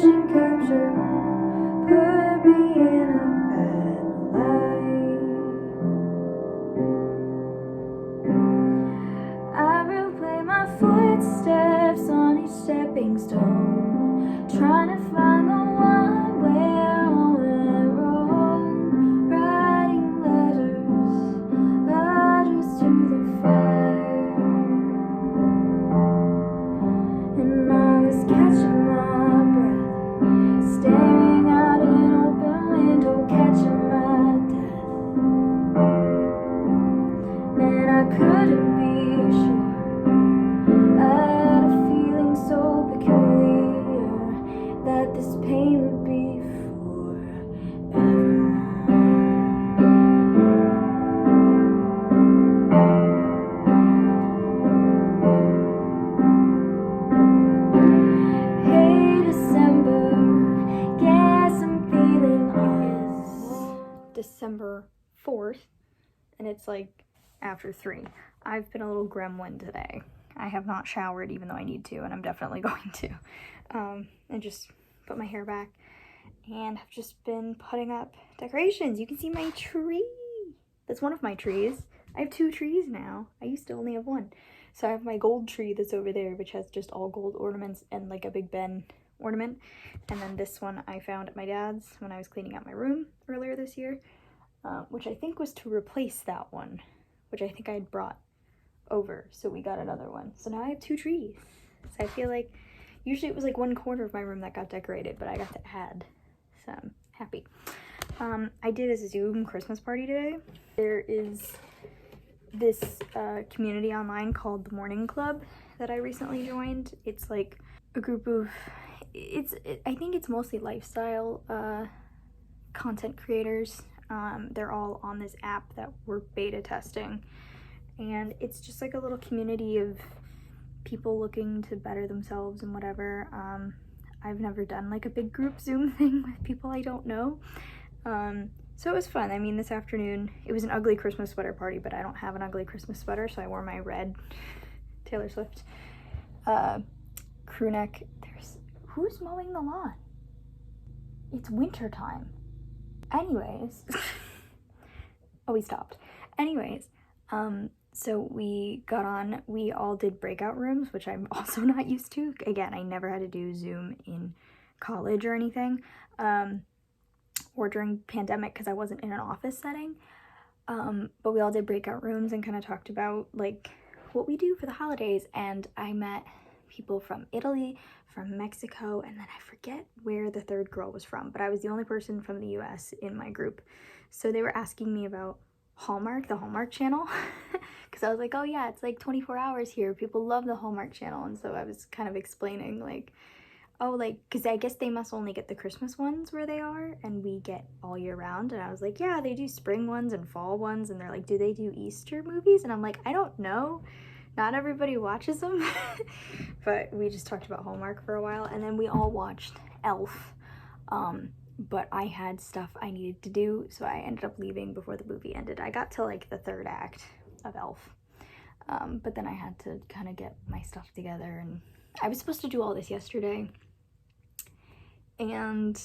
motion capture put me in a bad light. I replay my footsteps on each stepping stone, trying to find the one where all went wrong. Writing letters to the fire, and I was catching my breath, staring out an open window, catching my death. And I couldn't be sure. I had a feeling so peculiar that this pain would be forever. Hey December, guess I'm feeling honest. December 4th, and it's like after 3. I've been a little gremlin today. I have not showered even though I need to, and I'm definitely going to. And just put my hair back, and I've just been putting up decorations. You can see my tree. That's one of my trees. I have 2 trees now. I used to only have 1. So I have my gold tree that's over there, which has just all gold ornaments and like a Big Ben ornament. And then this one I found at my dad's when I was cleaning out my room earlier this year, which I think was to replace that one, which I think I had brought over. So we got another one. So now I have 2 trees. So I feel like usually it was like 1 corner of my room that got decorated, but I got to add. So I'm happy. I did a Zoom Christmas party today. There is this community online called the Morning Club that I recently joined. It's like a group of, I think it's mostly lifestyle content creators. They're all on this app that we're beta testing, and it's just like a little community of people looking to better themselves and whatever. I've never done like a big group Zoom thing with people I don't know. So it was fun. I mean, this afternoon, it was an ugly Christmas sweater party, but I don't have an ugly Christmas sweater, so I wore my red Taylor Swift crew neck. Who's mowing the lawn? It's winter time. Anyways, oh, we stopped. Anyways, so we got on, we all did breakout rooms, which I'm also not used to. Again, I never had to do Zoom in college or anything, or during pandemic because I wasn't in an office setting. But we all did breakout rooms and kind of talked about like what we do for the holidays. And I met people from Italy, from Mexico, and then I forget where the third girl was from, but I was the only person from the US in my group. So they were asking me about Hallmark, the Hallmark channel, because I was like, oh yeah, it's like 24 hours here. People love the Hallmark channel. And so I was kind of explaining like, oh, like, because I guess they must only get the Christmas ones where they are, and we get all year round. And I was like, yeah, they do spring ones and fall ones. And they're like, do they do Easter movies? And I'm like, I don't know. Not everybody watches them. But we just talked about Hallmark for a while, and then we all watched Elf. But I had stuff I needed to do, so I ended up leaving before the movie ended. I got to like the 3rd act of Elf, but then I had to kind of get my stuff together, and I was supposed to do all this yesterday, and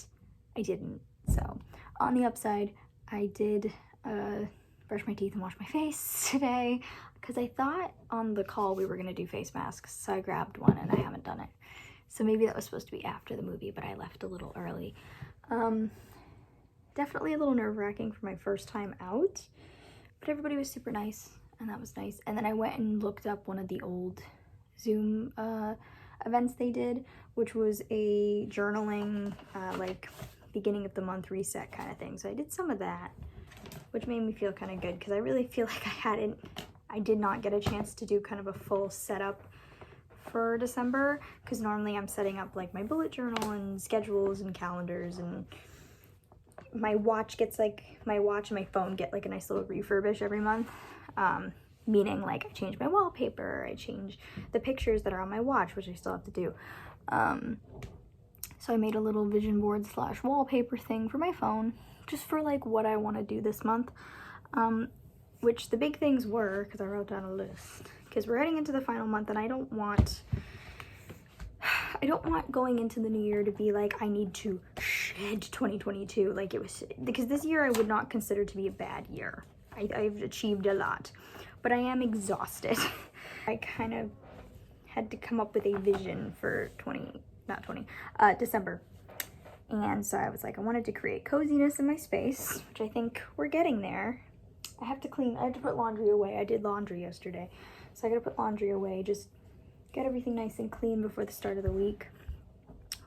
I didn't. So on the upside, I did brush my teeth and wash my face today, because I thought on the call we were gonna do face masks, so I grabbed one and I haven't done it. So maybe that was supposed to be after the movie, but I left a little early. Definitely a little nerve-wracking for my first time out, but everybody was super nice, and that was nice. And then I went and looked up one of the old Zoom events they did, which was a journaling, like beginning of the month reset kind of thing. So I did some of that, which made me feel kind of good, because I really feel like I did not get a chance to do kind of a full setup for December, because normally I'm setting up like my bullet journal and schedules and calendars, and my watch and my phone get like a nice little refurbish every month, meaning like I change my wallpaper, I change the pictures that are on my watch, which I still have to do. So I made a little vision board / wallpaper thing for my phone, just for like what I want to do this month, which the big things were, because I wrote down a list, because we're heading into the final month, and I I don't want going into the new year to be like, I need to shed 2022 like it was, because this year I would not consider to be a bad year. I've achieved a lot, but I am exhausted. I kind of had to come up with a vision for December. And so I was like, I wanted to create coziness in my space, which I think we're getting there. I have to put laundry away. I did laundry yesterday. So I gotta put laundry away, just get everything nice and clean before the start of the week.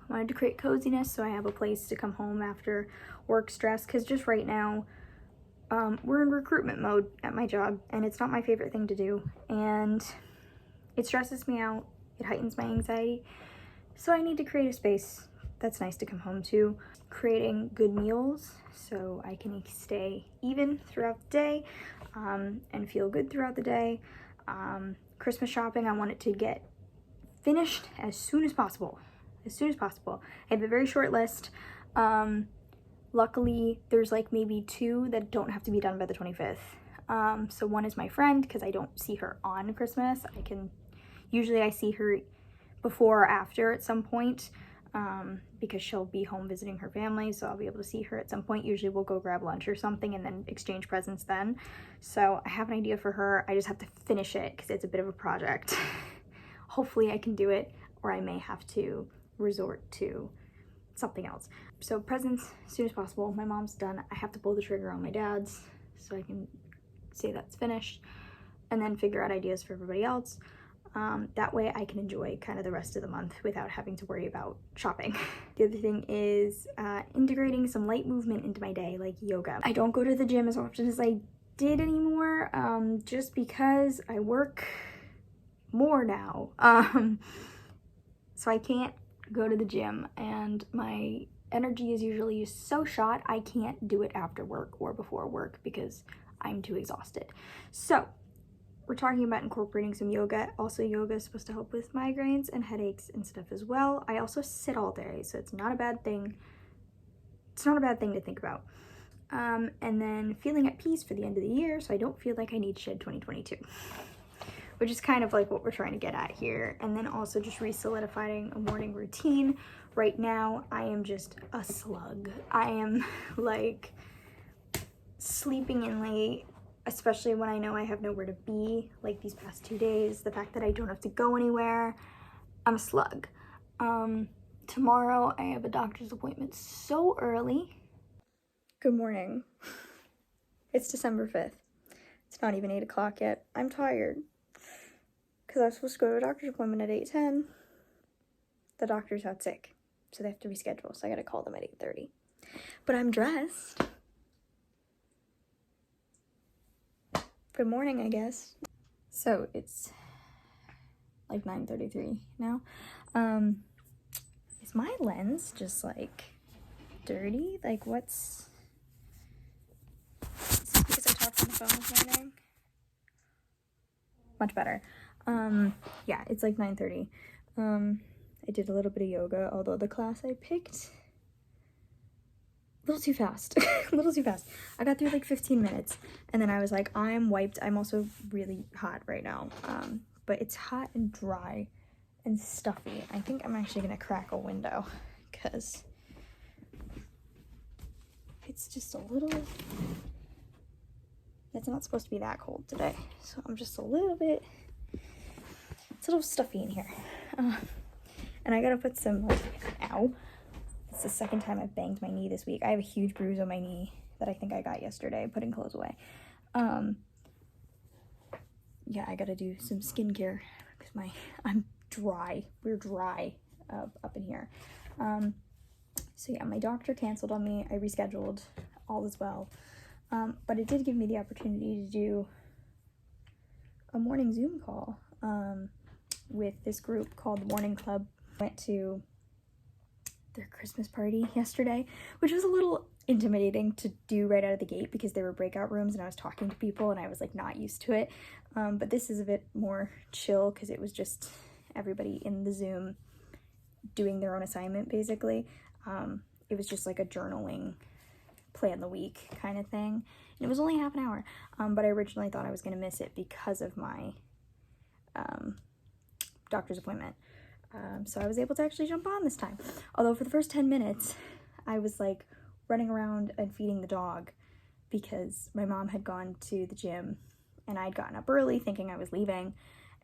I wanted to create coziness so I have a place to come home after work stress, because just right now, we're in recruitment mode at my job, and it's not my favorite thing to do, and it stresses me out, it heightens my anxiety, so I need to create a space that's nice to come home to. Creating good meals so I can stay even throughout the day, and feel good throughout the day. Christmas shopping, I want it to get finished as soon as possible. I have a very short list. Luckily, there's like maybe 2 that don't have to be done by the 25th. So one is my friend, because I don't see her on Christmas. Usually I see her before or after at some point, because she'll be home visiting her family, so I'll be able to see her at some point. Usually we'll go grab lunch or something and then exchange presents then. So I have an idea for her. I just have to finish it because it's a bit of a project. Hopefully I can do it, or I may have to resort to something else. So presents as soon as possible. My mom's done. I have to pull the trigger on my dad's so I can say that's finished, and then figure out ideas for everybody else. That way I can enjoy kind of the rest of the month without having to worry about shopping. The other thing is integrating some light movement into my day, like yoga. I don't go to the gym as often as I did anymore, just because I work more now. So I can't go to the gym, and my energy is usually so shot I can't do it after work or before work because I'm too exhausted. So we're talking about incorporating some yoga. Also, yoga is supposed to help with migraines and headaches and stuff as well. I also sit all day, so it's not a bad thing. It's not a bad thing to think about. And then feeling at peace for the end of the year, so I don't feel like I need shed 2022, which is kind of like what we're trying to get at here. And then also just re-solidifying a morning routine. Right now, I am just a slug. I am like sleeping in late, especially when I know I have nowhere to be, like these past 2 days. The fact that I don't have to go anywhere, I'm a slug. Tomorrow I have a doctor's appointment so early. Good morning. It's December 5th. It's not even 8 o'clock yet. I'm tired because I was supposed to go to a doctor's appointment at 8:10. The doctor's out sick, so they have to reschedule, so I gotta call them at 8:30. But I'm dressed. Good morning, I guess. So it's like 9:33 now. Is my lens just like dirty? Like what's... Is this because I talked on the phone this morning? Much better. Yeah, it's like 9:30. I did a little bit of yoga, although the class I picked a little too fast. A little too fast. I got through like 15 minutes and then I was like, I'm wiped. I'm also really hot right now. But it's hot and dry and stuffy. I think I'm actually gonna crack a window because it's just a little... It's not supposed to be that cold today. So I'm just a little bit... It's a little stuffy in here. And I gotta put some, like, ow. It's the second time I've banged my knee this week. I have a huge bruise on my knee that I think I got yesterday putting clothes away. Yeah, I gotta do some skincare because I'm dry. We're dry up in here. So yeah, my doctor canceled on me. I rescheduled. All is well. But it did give me the opportunity to do a morning Zoom call with this group called the Morning Club. Went to their Christmas party yesterday, which was a little intimidating to do right out of the gate because there were breakout rooms and I was talking to people and I was like not used to it. But this is a bit more chill because it was just everybody in the Zoom doing their own assignment basically. It was just like a journaling plan the week kind of thing. And it was only half an hour, but I originally thought I was going to miss it because of my doctor's appointment. So I was able to actually jump on this time. Although for the first 10 minutes, I was like running around and feeding the dog because my mom had gone to the gym and I'd gotten up early thinking I was leaving.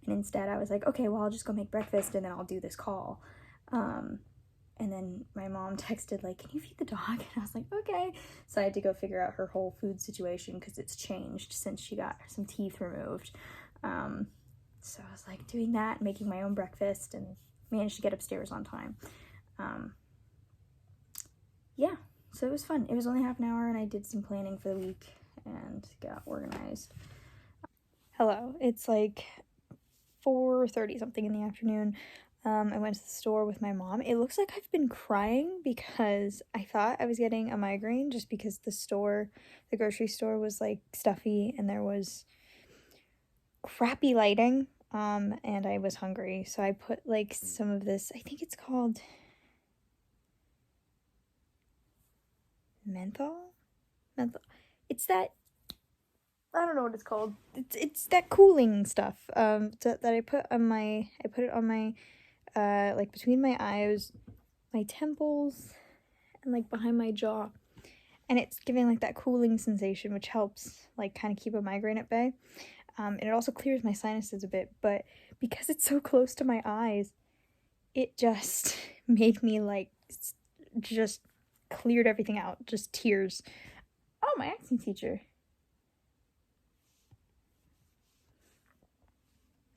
And instead I was like, okay, well, I'll just go make breakfast and then I'll do this call. And then my mom texted like, can you feed the dog? And I was like, okay. So I had to go figure out her whole food situation because it's changed since she got some teeth removed. So I was like doing that, making my own breakfast, and managed to get upstairs on time. Yeah, so it was fun. It was only half an hour and I did some planning for the week and got organized. Hello, it's like 4:30 something in the afternoon. I went to the store with my mom. It looks like I've been crying because I thought I was getting a migraine just because the grocery store was like stuffy and there was crappy lighting, and I was hungry. So I put like some of this, I think it's called menthol? It's that, I don't know what it's called. It's that cooling stuff, that I put it on my, like between my eyes, my temples, and like behind my jaw, and it's giving like that cooling sensation, which helps like kind of keep a migraine at bay. And it also clears my sinuses a bit, but because it's so close to my eyes, it just made me like just cleared everything out, just tears. Oh, my acting teacher.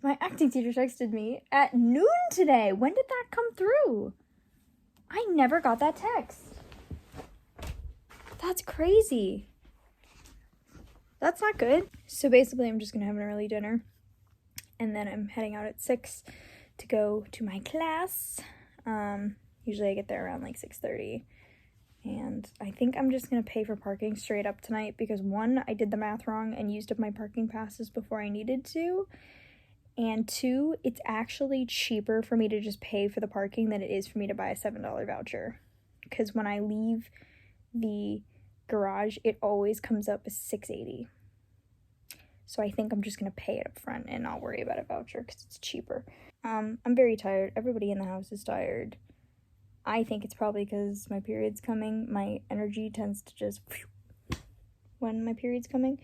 My acting teacher texted me at noon today. When did that come through? I never got that text. That's crazy. That's not good. So basically, I'm just gonna have an early dinner, and then I'm heading out at 6 to go to my class. Usually I get there around like 6:30. And I think I'm just gonna pay for parking straight up tonight because 1, I did the math wrong and used up my parking passes before I needed to. And 2, it's actually cheaper for me to just pay for the parking than it is for me to buy a $7 voucher. Because when I leave the garage, it always comes up as $6.80. So I think I'm just gonna pay it up front and not worry about a voucher because it's cheaper. I'm very tired. Everybody in the house is tired. I think it's probably because my period's coming. My energy tends to just when my period's coming.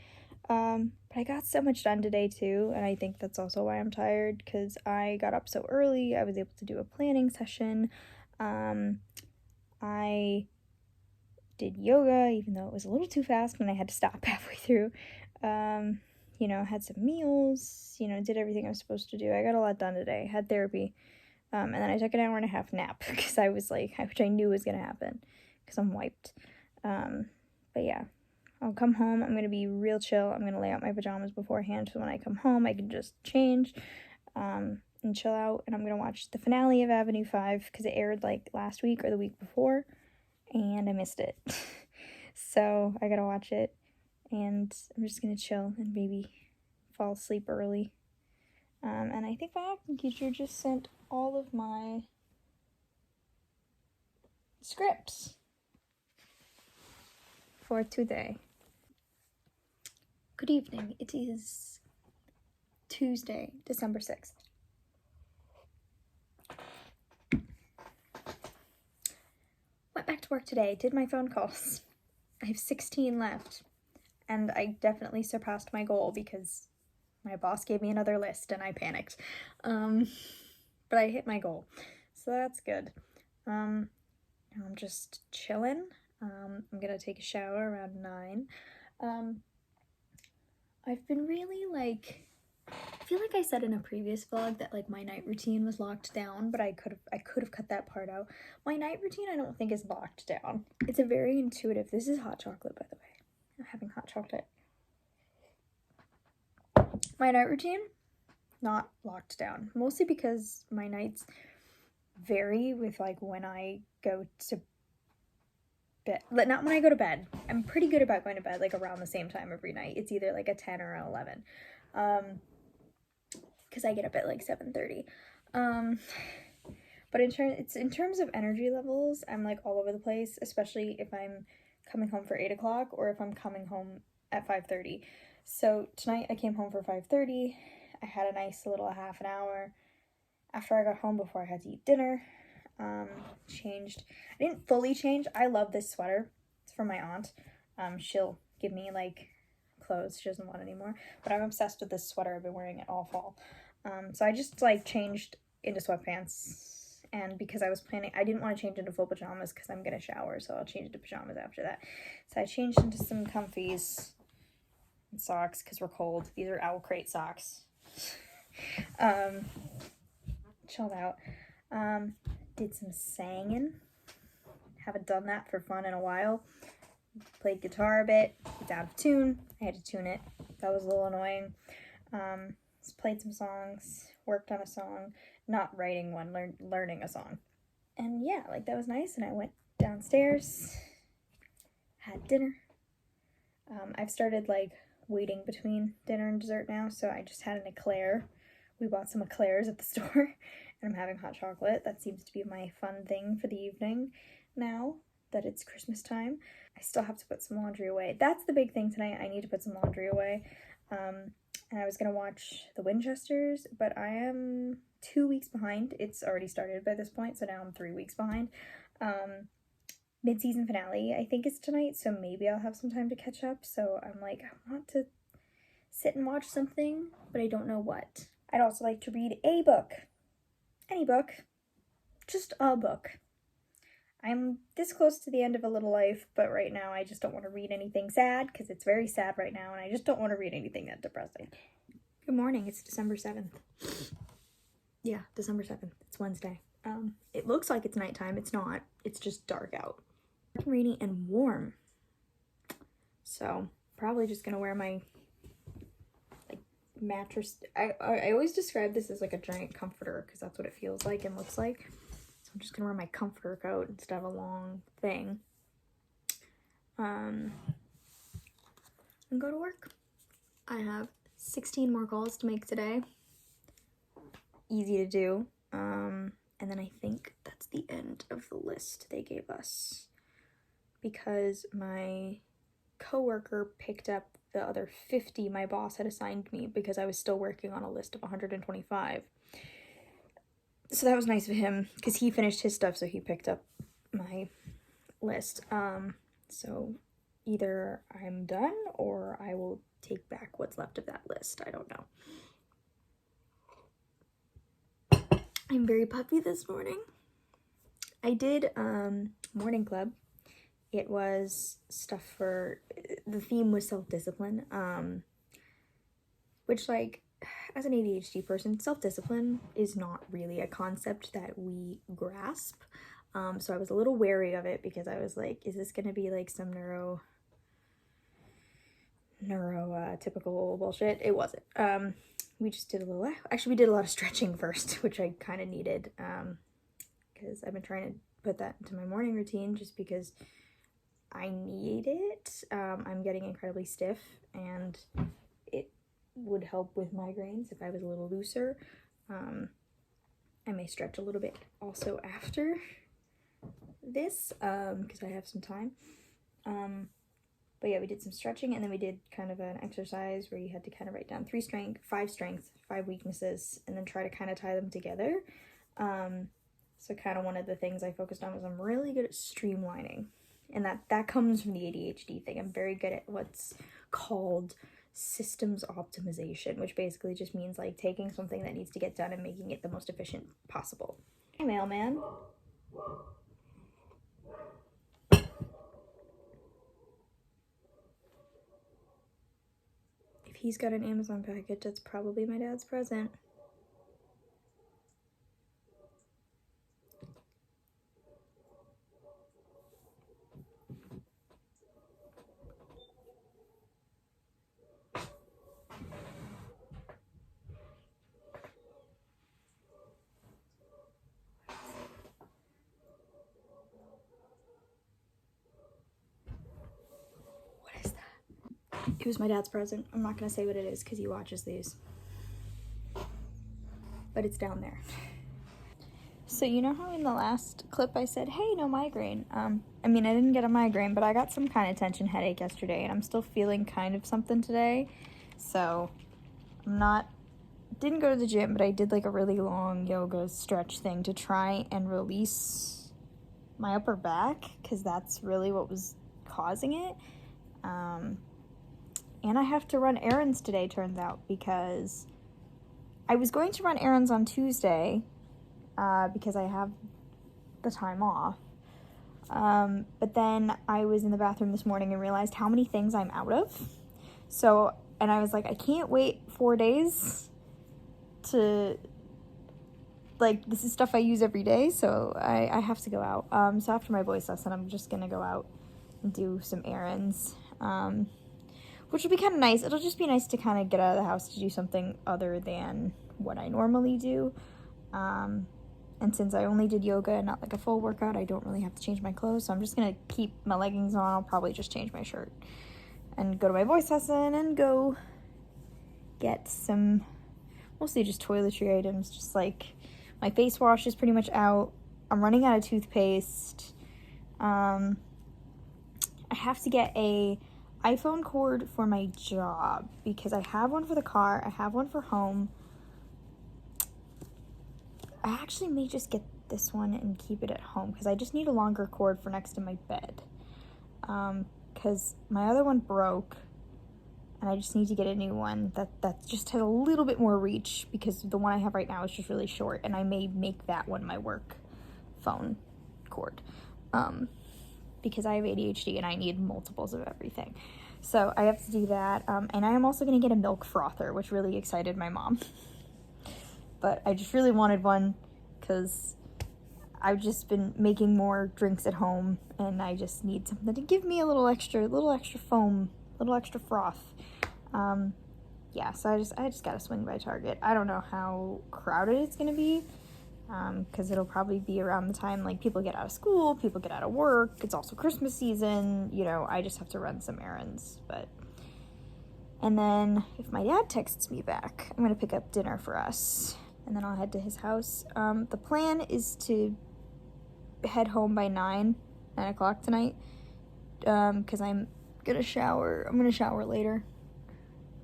But I got so much done today too, and I think that's also why I'm tired, because I got up so early. I was able to do a planning session. I did yoga, even though it was a little too fast and I had to stop halfway through. Had some meals, did everything I was supposed to do. I got a lot done today. Had therapy. And then I took an hour and a half nap because I was like, which I knew was going to happen because I'm wiped. But yeah, I'll come home. I'm going to be real chill. I'm going to lay out my pajamas beforehand so when I come home, I can just change and chill out. And I'm going to watch the finale of Avenue 5 because it aired like last week or the week before and I missed it. So I got to watch it and I'm just going to chill and maybe fall asleep early. And I think my acting teacher just sent all of my scripts for today. Good evening. It is Tuesday, December 6th. Went back to work today, did my phone calls. I have 16 left, and I definitely surpassed my goal because my boss gave me another list and I panicked. But I hit my goal, so that's good. I'm just chilling. I'm gonna take a shower around 9. I've been really I feel like I said in a previous vlog that like my night routine was locked down, but I could have cut that part out. My night routine I don't think is locked down. It's a very intuitive. This is hot chocolate, by the way. I'm having hot chocolate. My night routine, not locked down. Mostly because my nights vary with like when I go to bed. Not when I go to bed. I'm pretty good about going to bed like around the same time every night. It's either like a 10 or an 11. Because I get up at like 7:30. But in terms of energy levels, I'm like all over the place, especially if I'm coming home for 8 o'clock or if I'm coming home at 5:30. So tonight I came home for 5:30. I had a nice little half an hour after I got home before I had to eat dinner. Changed. I didn't fully change. I love this sweater. It's from my aunt. She'll give me like clothes she doesn't want anymore, but I'm obsessed with this sweater. I've been wearing it all fall. So I just like changed into sweatpants, and because I was planning, I didn't want to change into full pajamas because I'm gonna shower, so I'll change into pajamas after that. So I changed into some comfies and socks because we're cold. These are Owl Crate socks. Chilled out. Did some singing. Haven't done that for fun in a while. Played guitar a bit. It's out of tune. I had to tune it. That was a little annoying. Just played some songs. Worked on a song. Not writing one. Learning a song. And yeah, like that was nice. And I went downstairs. Had dinner. I've started like waiting between dinner and dessert now. So I just had an eclair. We bought some eclairs at the store. And I'm having hot chocolate. That seems to be my fun thing for the evening now that it's Christmas time. I still have to put some laundry away. That's the big thing tonight. I need to put some laundry away. And I was going to watch The Winchesters, but I am 2 weeks behind. It's already started by this point, so now I'm 3 weeks behind. Mid-season finale, I think, is tonight, so maybe I'll have some time to catch up. So I'm like, I want to sit and watch something, but I don't know what. I'd also like to read a book. Any book. Just a book. I'm this close to the end of A Little Life, but right now I just don't want to read anything sad, because it's very sad right now, and I just don't want to read anything that depressing. Good morning, it's December 7th. Yeah, December 7th. It's Wednesday. It looks like it's nighttime. It's not. It's just dark out. Rainy and warm. So, probably just gonna wear my mattress. I always describe this as like a giant comforter because that's what it feels like and looks like. So I'm just gonna wear my comforter coat instead of a long thing. And go to work. I have 16 more calls to make today. Easy to do. And then I think that's the end of the list they gave us because my coworker picked up the other 50 my boss had assigned me because I was still working on a list of 125. So that was nice of him because he finished his stuff, so he picked up my list. So either I'm done or I will take back what's left of that list. I don't know. I'm very puffy this morning. I did morning club. It was stuff for, the theme was self-discipline, which, like, as an ADHD person, self-discipline is not really a concept that we grasp. So I was a little wary of it because I was like, is this going to be like some typical bullshit? It wasn't. We just did we did a lot of stretching first, which I kind of needed, because I've been trying to put that into my morning routine just because I need it. I'm getting incredibly stiff and it would help with migraines if I was a little looser. I may stretch a little bit also after this because I have some time. But yeah, we did some stretching and then we did kind of an exercise where you had to kind of write down 5 strengths, 5 weaknesses, and then try to kind of tie them together. So kind of one of the things I focused on was I'm really good at streamlining. And that comes from the ADHD thing. I'm very good at what's called systems optimization, which basically just means like taking something that needs to get done and making it the most efficient possible. Hey, mailman. If he's got an Amazon package, that's probably my dad's present. It was my dad's present. I'm not going to say what it is because he watches these. But it's down there. So you know how in the last clip I said, hey, no migraine? I mean, I didn't get a migraine, but I got some kind of tension headache yesterday, and I'm still feeling kind of something today. So I'm not didn't go to the gym, but I did like a really long yoga stretch thing to try and release my upper back, because that's really what was causing it. And I have to run errands today, turns out, because I was going to run errands on Tuesday because I have the time off. But then I was in the bathroom this morning and realized how many things I'm out of. So, and I was like, I can't wait 4 days to, like, this is stuff I use every day, so I have to go out. So after my voice lesson, I'm just gonna go out and do some errands, which will be kind of nice. It'll just be nice to kind of get out of the house to do something other than what I normally do. And since I only did yoga and not like a full workout, I don't really have to change my clothes. So I'm just gonna keep my leggings on. I'll probably just change my shirt and go to my voice lesson and go get some, mostly just toiletry items. Just like my face wash is pretty much out. I'm running out of toothpaste. I have to get a iPhone cord for my job because I have one for the car. I have one for home. I actually may just get this one and keep it at home because I just need a longer cord for next to my bed. Because my other one broke and I just need to get a new one that just has a little bit more reach because the one I have right now is just really short, and I may make that one my work phone cord. Because I have ADHD and I need multiples of everything. So I have to do that. And I am also going to get a milk frother, which really excited my mom. But I just really wanted one because I've just been making more drinks at home and I just need something to give me a little extra foam, little extra froth. Yeah, so I just gotta swing by Target. I don't know how crowded it's gonna be because it'll probably be around the time like people get out of school, people get out of work. It's also Christmas season, you know, I just have to run some errands. And then if my dad texts me back, I'm gonna pick up dinner for us. And then I'll head to his house. The plan is to head home by 9 o'clock tonight, because I'm gonna shower later,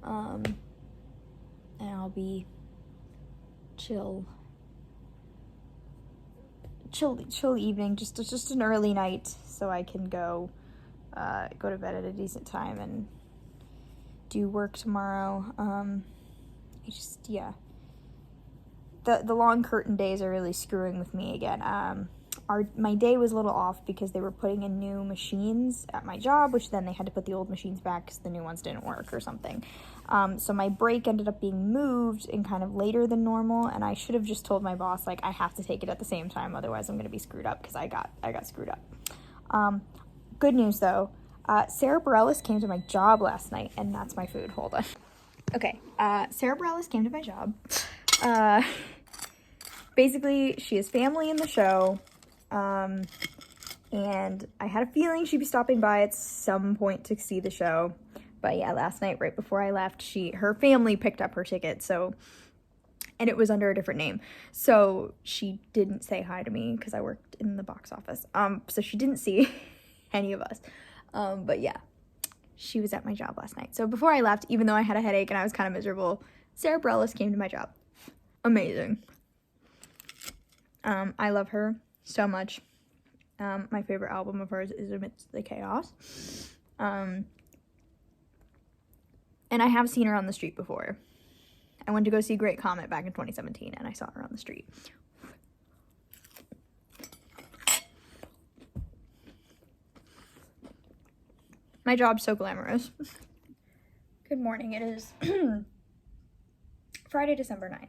and I'll be chill evening, just an early night, so I can go to bed at a decent time and do work tomorrow. The long curtain days are really screwing with me again. My day was a little off because they were putting in new machines at my job, which then they had to put the old machines back because the new ones didn't work or something. So my break ended up being moved and kind of later than normal, and I should have just told my boss, like, I have to take it at the same time, otherwise I'm going to be screwed up because I got screwed up. Good news, though. Sarah Bareilles came to my job last night, and that's my food. Hold on. Okay, Sarah Bareilles came to my job. Basically, she has family in the show, and I had a feeling she'd be stopping by at some point to see the show, but yeah, last night, right before I left, her family picked up her ticket, and it was under a different name, so she didn't say hi to me, because I worked in the box office, so she didn't see any of us, but yeah, she was at my job last night, so before I left, even though I had a headache and I was kind of miserable, Sarah Bareilles came to my job. Amazing. I love her so much. My favorite album of hers is Amidst the Chaos. And I have seen her on the street before. I went to go see Great Comet back in 2017 and I saw her on the street. My job's so glamorous. Good morning. It is Friday, December 9th.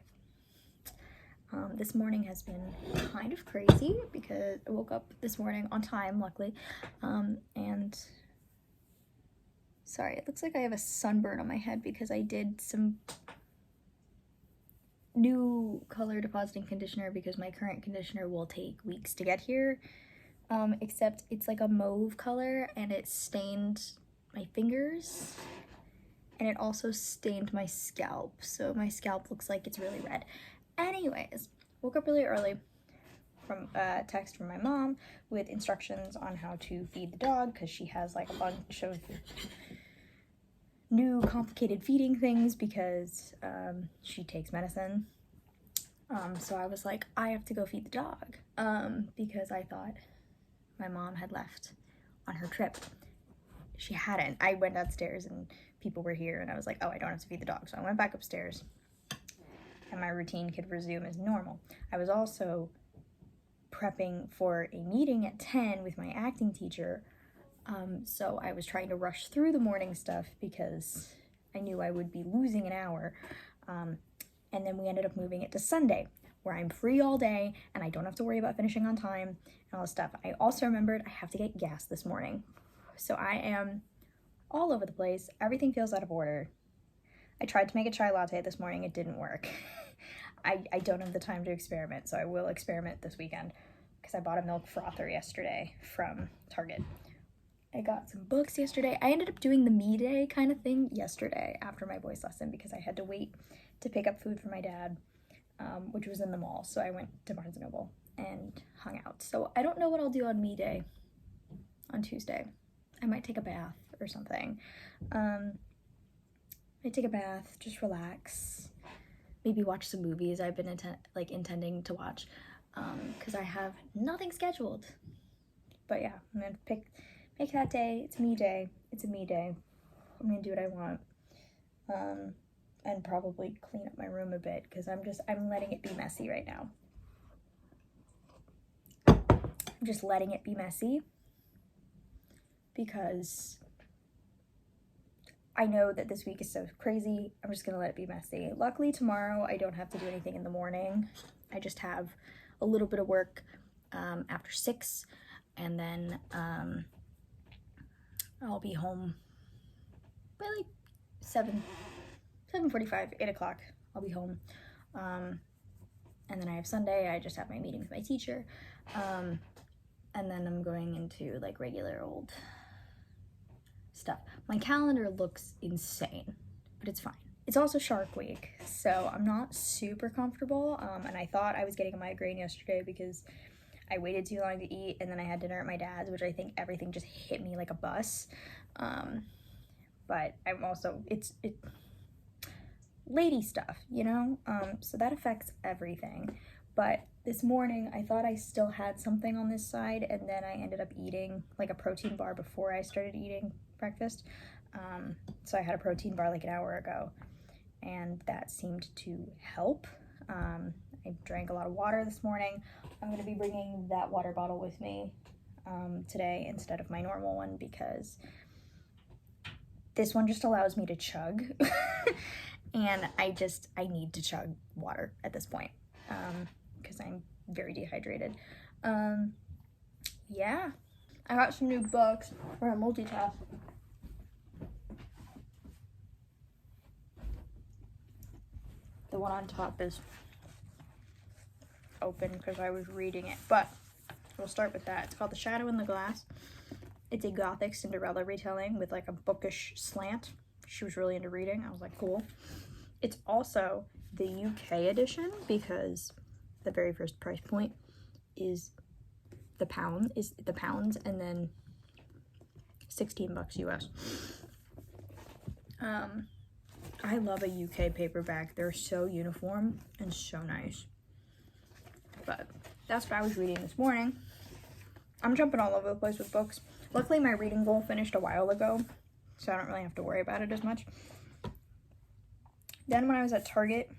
This morning has been kind of crazy because I woke up this morning on time, luckily, and sorry, it looks like I have a sunburn on my head because I did some new color depositing conditioner because my current conditioner will take weeks to get here, except it's like a mauve color and it stained my fingers and it also stained my scalp, so my scalp looks like it's really red. Anyways, woke up really early from a text from my mom with instructions on how to feed the dog because she has like a bunch of new complicated feeding things because she takes medicine. So I was like, I have to go feed the dog because I thought my mom had left on her trip. She hadn't. I went downstairs and people were here and I was like, oh, I don't have to feed the dog. So I went back upstairs and my routine could resume as normal. I was also prepping for a meeting at 10 with my acting teacher. So I was trying to rush through the morning stuff because I knew I would be losing an hour. And then we ended up moving it to Sunday, where I'm free all day and I don't have to worry about finishing on time and all this stuff. I also remembered I have to get gas this morning. So I am all over the place. Everything feels out of order. I tried to make a chai latte this morning. It didn't work. I don't have the time to experiment, so I will experiment this weekend because I bought a milk frother yesterday from Target. I got some books yesterday. I ended up doing the me day kind of thing yesterday after my voice lesson because I had to wait to pick up food for my dad, which was in the mall. So I went to Barnes & Noble and hung out. So I don't know what I'll do on me day on Tuesday. I might take a bath or something. I take a bath, just relax, maybe watch some movies I've been intending to watch because I have nothing scheduled. But yeah, I'm gonna pick that day. It's me day. It's a me day. I'm gonna do what I want. And probably clean up my room a bit because I'm letting it be messy right now. I'm just letting it be messy because I know that this week is so crazy. I'm just gonna let it be messy. Luckily tomorrow I don't have to do anything in the morning. I just have a little bit of work after 6 and then I'll be home by like 7:45, 8 o'clock. I'll be home. And then I have Sunday. I just have my meeting with my teacher. And then I'm going into like regular old stuff. My calendar looks insane, but it's fine. It's also Shark Week, so I'm not super comfortable. And I thought I was getting a migraine yesterday because I waited too long to eat and then I had dinner at my dad's, which I think everything just hit me like a bus. But I'm also, it's lady stuff, you know? So that affects everything. But this morning I thought I still had something on this side and then I ended up eating like a protein bar before I started eating breakfast. So I had a protein bar like an hour ago and that seemed to help. I drank a lot of water this morning. I'm going to be bringing that water bottle with me today instead of my normal one because this one just allows me to chug and I need to chug water at this point because I'm very dehydrated. Yeah, I got some new books for a multitask. The one on top is open because I was reading it, but we'll start with that. It's called The Shadow in the Glass. It's a gothic Cinderella retelling with like a bookish slant. She was really into reading. I was like, cool. It's also the UK edition because the very first price point is the pounds and then $16 US. I love a UK paperback. They're so uniform and so nice. But that's what I was reading this morning. I'm jumping all over the place with books. Luckily, my reading goal finished a while ago, so I don't really have to worry about it as much. Then when I was at Target,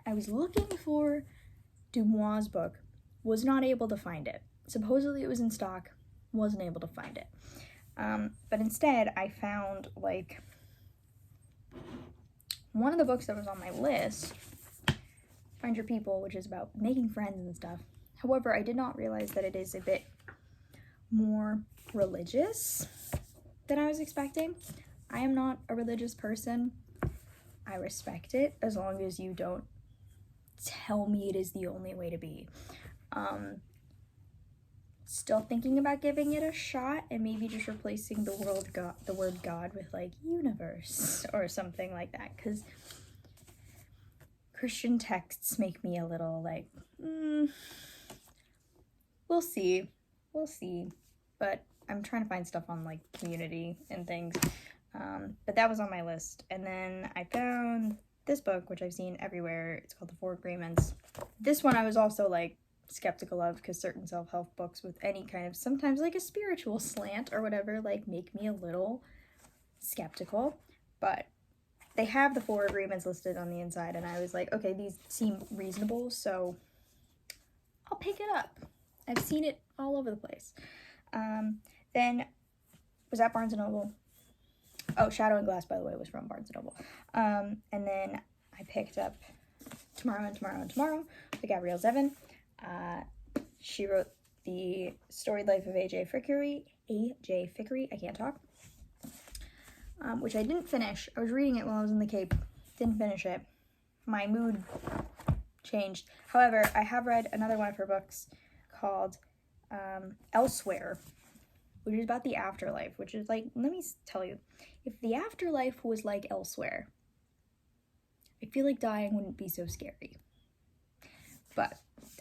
I was looking for Dumois' book. Was not able to find it. Supposedly it was in stock. Wasn't able to find it. But instead, I found like one of the books that was on my list, Find Your People, which is about making friends and stuff. However, I did not realize that it is a bit more religious than I was expecting. I am not a religious person. I respect it as long as you don't tell me it is the only way to be. Still thinking about giving it a shot and maybe just replacing the word God with like universe or something like that, because Christian texts make me a little like, we'll see, but I'm trying to find stuff on like Community and things. But that was on my list. And then I found this book, which I've seen everywhere. It's called The Four Agreements. This one I was also like skeptical of, because certain self-help books with any kind of, sometimes like a spiritual slant or whatever, like make me a little skeptical. But they have the Four Agreements listed on the inside, and I was like, okay, these seem reasonable, so I'll pick it up. I've seen it all over the place. Then was at Barnes & Noble. Oh, Shadow and Glass, by the way, was from Barnes & Noble. And then I picked up Tomorrow and Tomorrow and Tomorrow by Gabrielle Zevin. She wrote The Storied Life of A.J. Fickery, I can't talk, which I didn't finish. I was reading it while I was in the Cape. Didn't finish it. My mood changed. However, I have read another one of her books called Elsewhere, which is about the afterlife, which is like, let me tell you, if the afterlife was like Elsewhere, I feel like dying wouldn't be so scary. But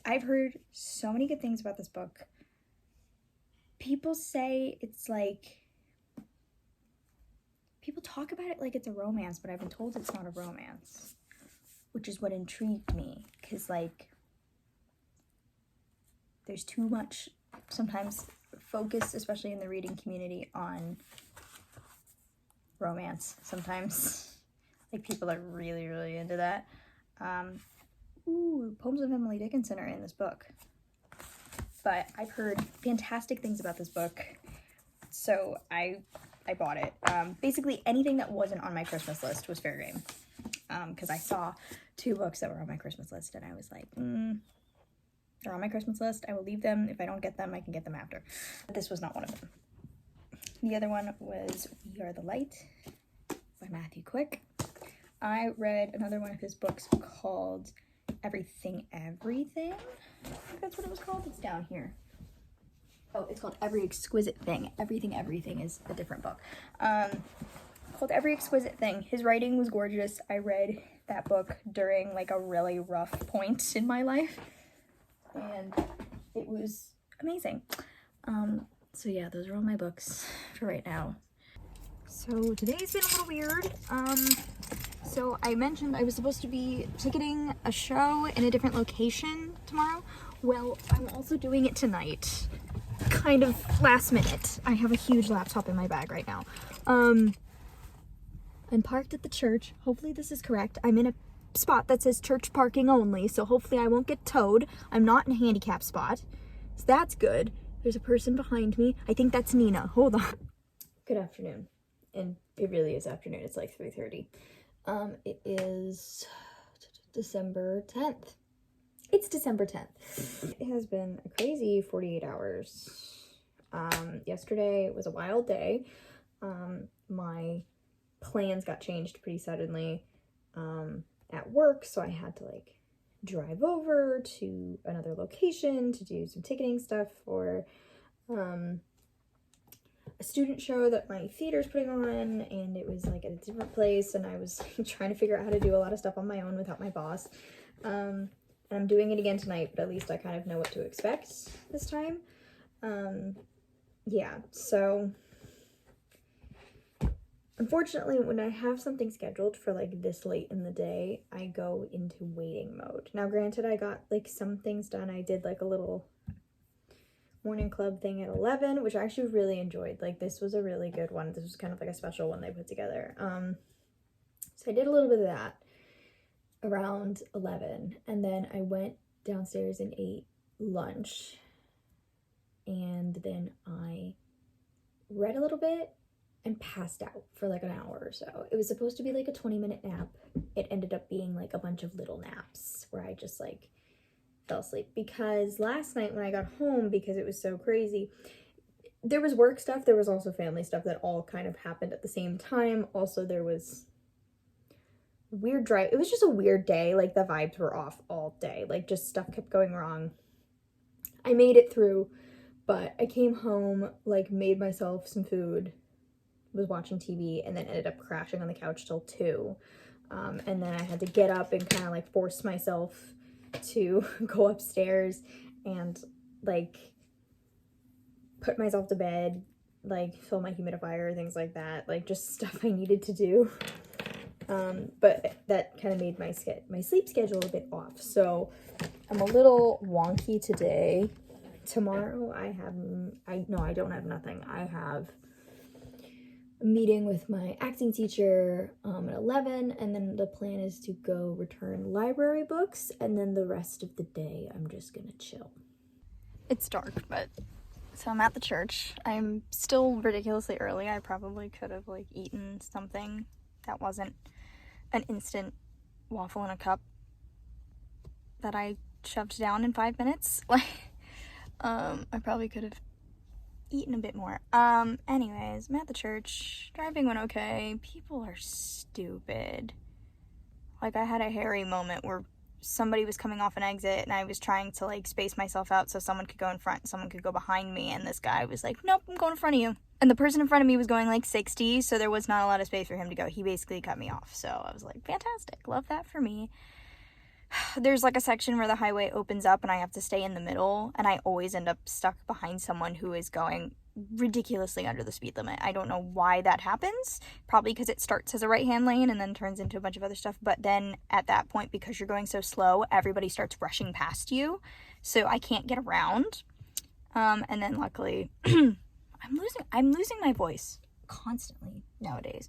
I've heard so many good things about this book. People say it's like, people talk about it like it's a romance, but I've been told it's not a romance, which is what intrigued me, because like there's too much sometimes focus, especially in the reading community, on romance sometimes. Like people are really, really into that. Poems of Emily Dickinson are in this book. But I've heard fantastic things about this book, so I bought it. Basically anything that wasn't on my Christmas list was fair game. Because I saw 2 books that were on my Christmas list, and I was like, they're on my Christmas list. I will leave them. If I don't get them, I can get them after. But this was not one of them. The other one was We Are the Light by Matthew Quick. I read another one of his books called Everything Everything. I think that's what it was called. It's down here. Oh, it's called Every Exquisite Thing. Everything Everything is a different book. Called Every Exquisite Thing. His writing was gorgeous. I read that book during like a really rough point in my life, and it was amazing. So yeah, those are all my books for right now. So today's been a little weird. So I mentioned I was supposed to be ticketing a show in a different location tomorrow. Well, I'm also doing it tonight. Kind of last minute. I have a huge laptop in my bag right now. I'm parked at the church. Hopefully this is correct. I'm in a spot that says church parking only, so hopefully I won't get towed. I'm not in a handicap spot, so that's good. There's a person behind me. I think that's Nina. Hold on. Good afternoon. And it really is afternoon. It's like 3:30. It is December 10th. It's December 10th. It has been a crazy 48 hours. Yesterday was a wild day. My plans got changed pretty suddenly at work, so I had to like drive over to another location to do some ticketing stuff for a student show that my theater's putting on, and it was like at a different place, and I was trying to figure out how to do a lot of stuff on my own without my boss. And I'm doing it again tonight, but at least I kind of know what to expect this time. Yeah, so unfortunately, when I have something scheduled for like this late in the day, I go into waiting mode. Now, granted, I got like some things done. I did like a little morning club thing at 11, which I actually really enjoyed. Like, this was a really good one. This was kind of like a special one they put together. So I did a little bit of that around 11, and then I went downstairs and ate lunch, and then I read a little bit and passed out for like an hour or so. It was supposed to be like a 20-minute nap. It ended up being like a bunch of little naps where I just like fell asleep, because last night when I got home, because it was so crazy, there was work stuff, there was also family stuff that all kind of happened at the same time. Also, there was weird drive. It was just a weird day. Like, the vibes were off all day. Like, just stuff kept going wrong. I made it through, but I came home, like, made myself some food, was watching TV, and then ended up crashing on the couch till 2. And then I had to get up and kind of like force myself to go upstairs and like put myself to bed, like fill my humidifier, things like that, like just stuff I needed to do. But that kind of made my sleep schedule a bit off. So I'm a little wonky today. Tomorrow I don't have nothing. I have a meeting with my acting teacher at 11, and then the plan is to go return library books, and then the rest of the day I'm just gonna chill. It's dark, but so I'm at the church. I'm still ridiculously early. I probably could have like eaten something that wasn't an instant waffle in a cup that I shoved down in 5 minutes. Like, I probably could have eaten a bit more. Anyways, I'm at the church. Driving went okay. People are stupid. Like, I had a hairy moment where somebody was coming off an exit and I was trying to like space myself out so someone could go in front and someone could go behind me, and this guy was like, nope, I'm going in front of you. And the person in front of me was going like 60, so there was not a lot of space for him to go. He basically cut me off. So I was like, fantastic. Love that for me. There's like a section where the highway opens up and I have to stay in the middle, and I always end up stuck behind someone who is going ridiculously under the speed limit. I don't know why that happens. Probably because it starts as a right-hand lane and then turns into a bunch of other stuff. But then at that point, because you're going so slow, everybody starts rushing past you. So I can't get around. And then luckily, I'm losing my voice constantly nowadays.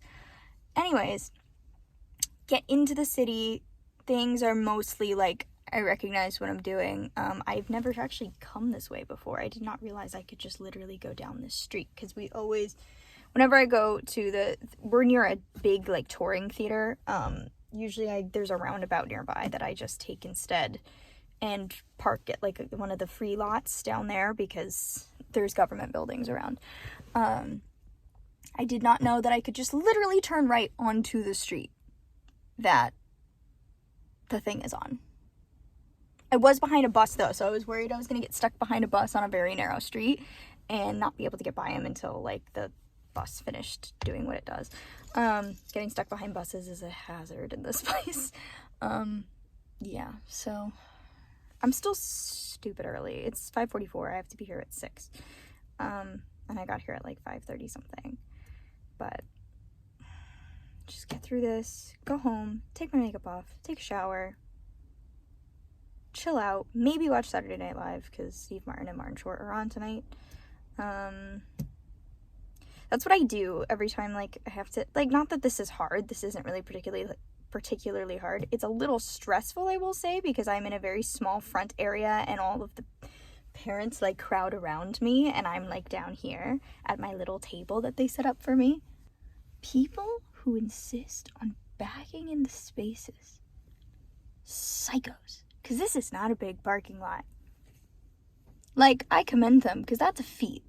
Anyways, get into the city. Things are mostly like, I recognize what I'm doing. I've never actually come this way before. I did not realize I could just literally go down this street, because we always, whenever I go to we're near a big like touring theater. Usually there's a roundabout nearby that I just take instead and park at like one of the free lots down there, because there's government buildings around. I did not know that I could just literally turn right onto the street that the thing is on. I was behind a bus though, so I was worried I was gonna get stuck behind a bus on a very narrow street and not be able to get by him until like the bus finished doing what it does. Getting stuck behind buses is a hazard in this place. Yeah, so I'm still stupid early. It's 5:44. I have to be here at 6. And I got here at like 5:30 something. But just get through this, go home, take my makeup off, take a shower, chill out, maybe watch Saturday Night Live because Steve Martin and Martin Short are on tonight. That's what I do every time, like, I have to, like, not that this is hard, this isn't really particularly hard. It's a little stressful, I will say, because I'm in a very small front area and all of the parents, like, crowd around me, and I'm, like, down here at my little table that they set up for me. People who insist on backing in the spaces. Psychos. Because this is not a big parking lot. Like, I commend them, because that's a feat.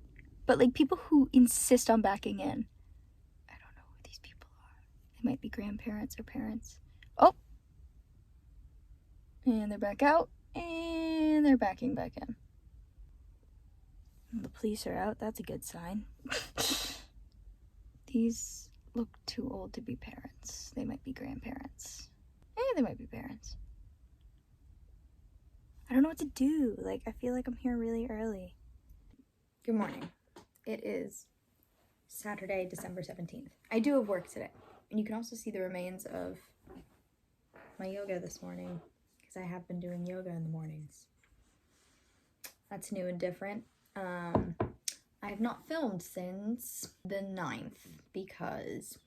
But, like, people who insist on backing in, I don't know who these people are. They might be grandparents or parents. Oh! And they're back out. And they're backing back in. The police are out. That's a good sign. These look too old to be parents. They might be grandparents. They might be parents. I don't know what to do. Like, I feel like I'm here really early. Good morning. It is Saturday, December 17th. I do have work today. And you can also see the remains of my yoga this morning, because I have been doing yoga in the mornings. That's new and different. I have not filmed since the 9th because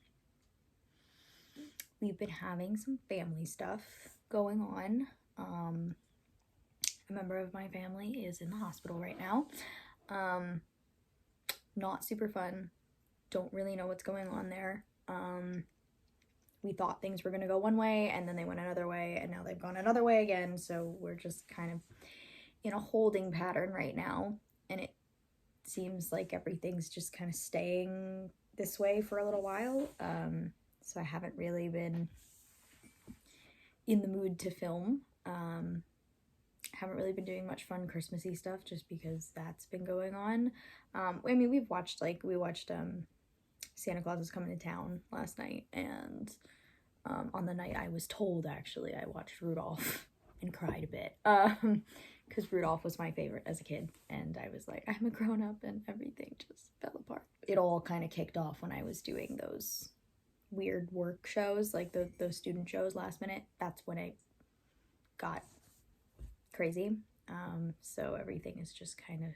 we've been having some family stuff going on. A member of my family is in the hospital right now. Not super fun. Don't really know what's going on there. We thought things were going to go one way, and then they went another way, and now they've gone another way again, so we're just kind of in a holding pattern right now, and it seems like everything's just kind of staying this way for a little while. So I haven't really been in the mood to film. Haven't really been doing much fun Christmassy stuff just because that's been going on. I mean, we watched Santa Claus is Coming to Town last night, and on the night I was told, actually, I watched Rudolph and cried a bit because Rudolph was my favorite as a kid, and I was like, I'm a grown-up, and everything just fell apart. It all kind of kicked off when I was doing those weird work shows, like those student shows last minute. That's when it got crazy. So everything is just kind of,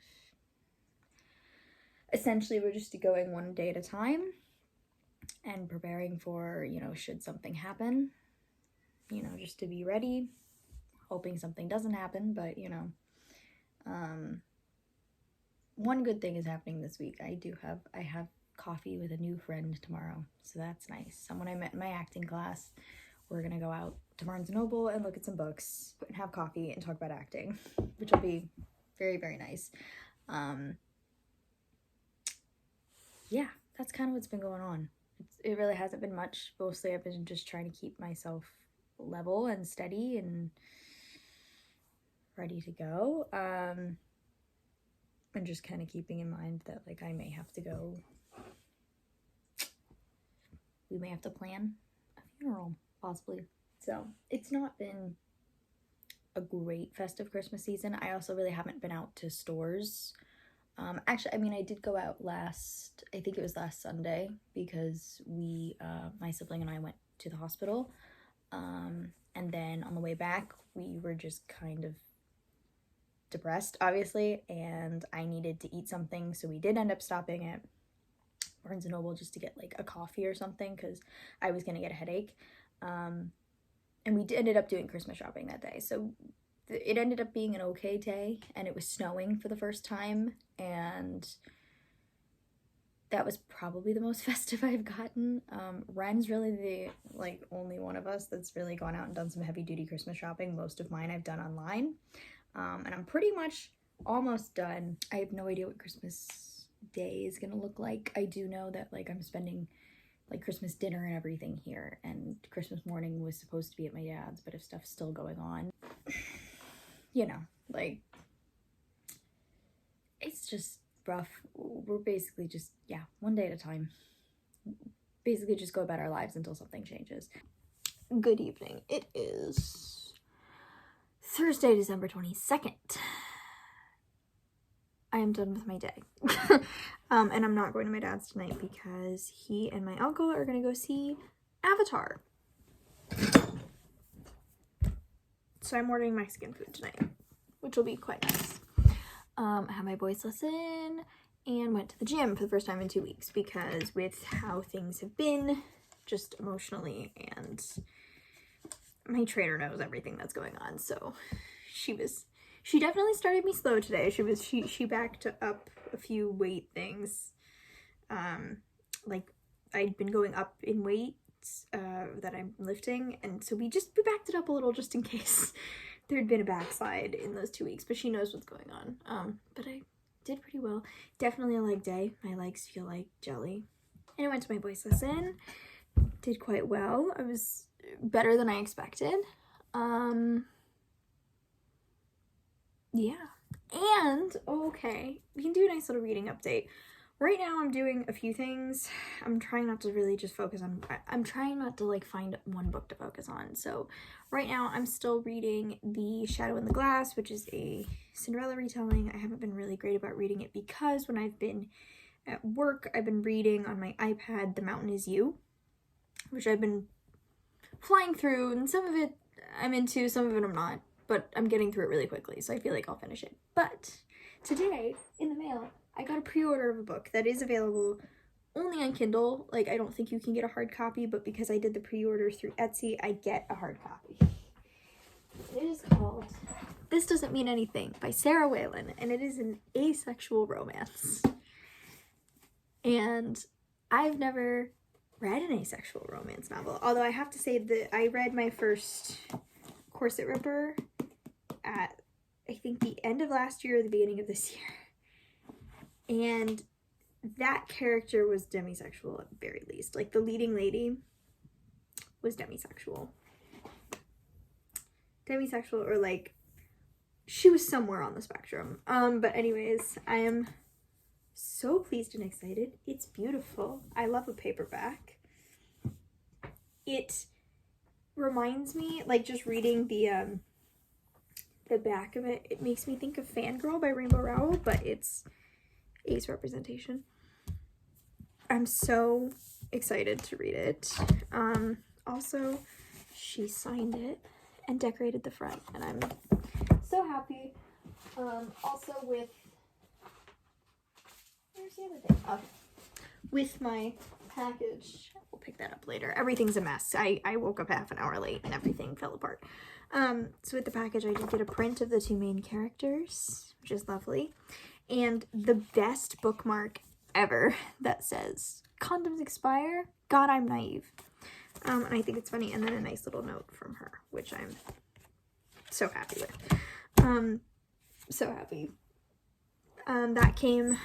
essentially we're just going one day at a time and preparing for, you know, should something happen, you know, just to be ready, hoping something doesn't happen. But, you know, one good thing is happening this week. I have coffee with a new friend tomorrow, so that's nice. Someone I met in my acting class. We're gonna go out to Barnes & Noble and look at some books and have coffee and talk about acting, which will be very, very nice. Yeah, that's kind of what's been going on. It really hasn't been much. Mostly I've been just trying to keep myself level and steady and ready to go. And just kind of keeping in mind that, like, I may have to go. We may have to plan a funeral, possibly. So it's not been a great festive Christmas season. I also really haven't been out to stores. Actually, I mean, I did go out I think it was last Sunday, because my sibling and I went to the hospital. And then on the way back, we were just kind of depressed, obviously, and I needed to eat something, so we did end up stopping at Barnes & Noble just to get, like, a coffee or something, because I was gonna get a headache. And we ended up doing Christmas shopping that day, so it ended up being an okay day, and it was snowing for the first time, and that was probably the most festive I've gotten. Ren's really the, like, only one of us that's really gone out and done some heavy-duty Christmas shopping. Most of mine I've done online. And I'm pretty much almost done. I have no idea what Christmas Day is gonna look like. I do know that, like, I'm spending, like, Christmas dinner and everything here, and Christmas morning was supposed to be at my dad's, but if stuff's still going on, you know, like, it's just rough. We're basically just, yeah, one day at a time. Basically just go about our lives until something changes. Good evening. It is Thursday, December 22nd. I am done with my day. And I'm not going to my dad's tonight because he and my uncle are going to go see Avatar. So I'm ordering Mexican food tonight, which will be quite nice. I had my voice lesson and went to the gym for the first time in 2 weeks, because with how things have been, just emotionally, and my trainer knows everything that's going on, so she definitely started me slow today. She backed up a few weight things. Like, I'd been going up in weights that I'm lifting, and so we backed it up a little just in case there'd been a backslide in those 2 weeks, but she knows what's going on. But I did pretty well. Definitely a leg day. My legs feel like jelly. And I went to my voice lesson. Did quite well. I was better than I expected. Yeah. And, okay, we can do a nice little reading update. Right now I'm doing a few things. I'm trying not to really just focus on, I'm trying not to, like, find one book to focus on. So right now I'm still reading The Shadow in the Glass, which is a Cinderella retelling. I haven't been really great about reading it because when I've been at work, I've been reading on my iPad The Mountain Is You, which I've been flying through, and some of it I'm into, some of it I'm not, but I'm getting through it really quickly, so I feel like I'll finish it. But today, in the mail, I got a pre-order of a book that is available only on Kindle. Like, I don't think you can get a hard copy, but because I did the pre-order through Etsy, I get a hard copy. It is called This Doesn't Mean Anything by Sarah Whalen, and it is an asexual romance. And I've never read an asexual romance novel, although I have to say that I read my first Corset Ripper at, I think, the end of last year or the beginning of this year. And that character was demisexual at the very least. Like, the leading lady was demisexual. Demisexual, or, like, she was somewhere on the spectrum. But anyways, I am so pleased and excited. It's beautiful. I love a paperback. It reminds me, like, just reading the the back of it, it makes me think of Fangirl by Rainbow Rowell, but it's ace representation. I'm so excited to read it. Also, she signed it and decorated the front, and I'm so happy. Also with, where's the other thing? Oh, with my package, we'll pick that up later. Everything's a mess. I woke up half an hour late and everything fell apart. So with the package, I did get a print of the two main characters, which is lovely. And the best bookmark ever that says, "Condoms expire? God, I'm naive." And I think it's funny. And then a nice little note from her, which I'm so happy with. So happy. That came,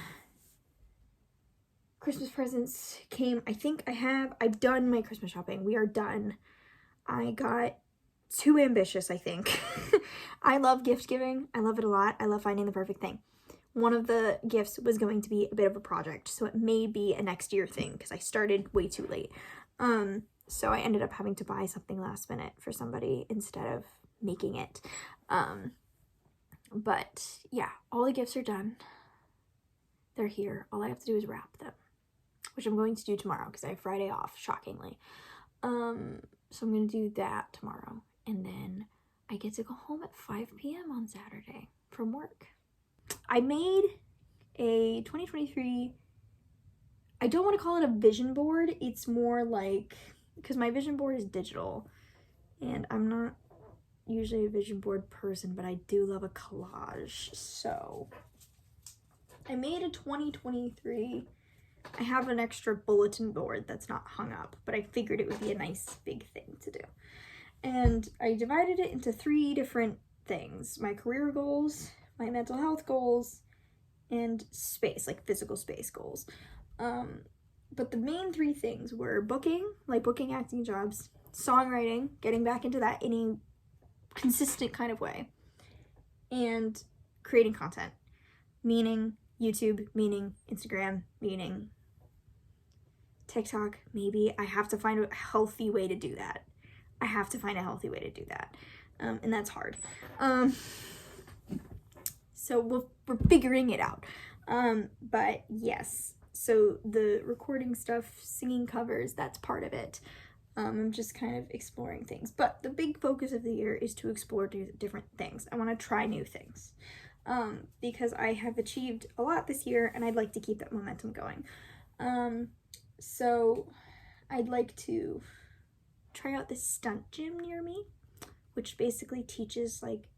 Christmas presents came, I think I've done my Christmas shopping. We are done. I got too ambitious, I think. I love gift giving. I love it a lot. I love finding the perfect thing. One of the gifts was going to be a bit of a project, so it may be a next year thing because I started way too late. So I ended up having to buy something last minute for somebody instead of making it. But yeah, all the gifts are done. They're here. All I have to do is wrap them, which I'm going to do tomorrow because I have Friday off, shockingly. So I'm going to do that tomorrow. And then I get to go home at 5 p.m. on Saturday from work. I made a 2023, I don't want to call it a vision board. It's more like, because my vision board is digital and I'm not usually a vision board person, but I do love a collage. So I made a 2023, I have an extra bulletin board that's not hung up, but I figured it would be a nice big thing to do. And I divided it into 3 different things: my career goals, my mental health goals, and space, like physical space goals. But the main 3 things were booking, like booking acting jobs, songwriting, getting back into that in a consistent kind of way, and creating content, meaning YouTube, meaning Instagram, meaning TikTok, maybe. I have to find a healthy way to do that. And that's hard. So we're figuring it out. But yes, so the recording stuff, singing covers, that's part of it. I'm just kind of exploring things. But the big focus of the year is to explore different things. I want to try new things. Because I have achieved a lot this year and I'd like to keep that momentum going. So I'd like to try out this stunt gym near me, which basically teaches, like,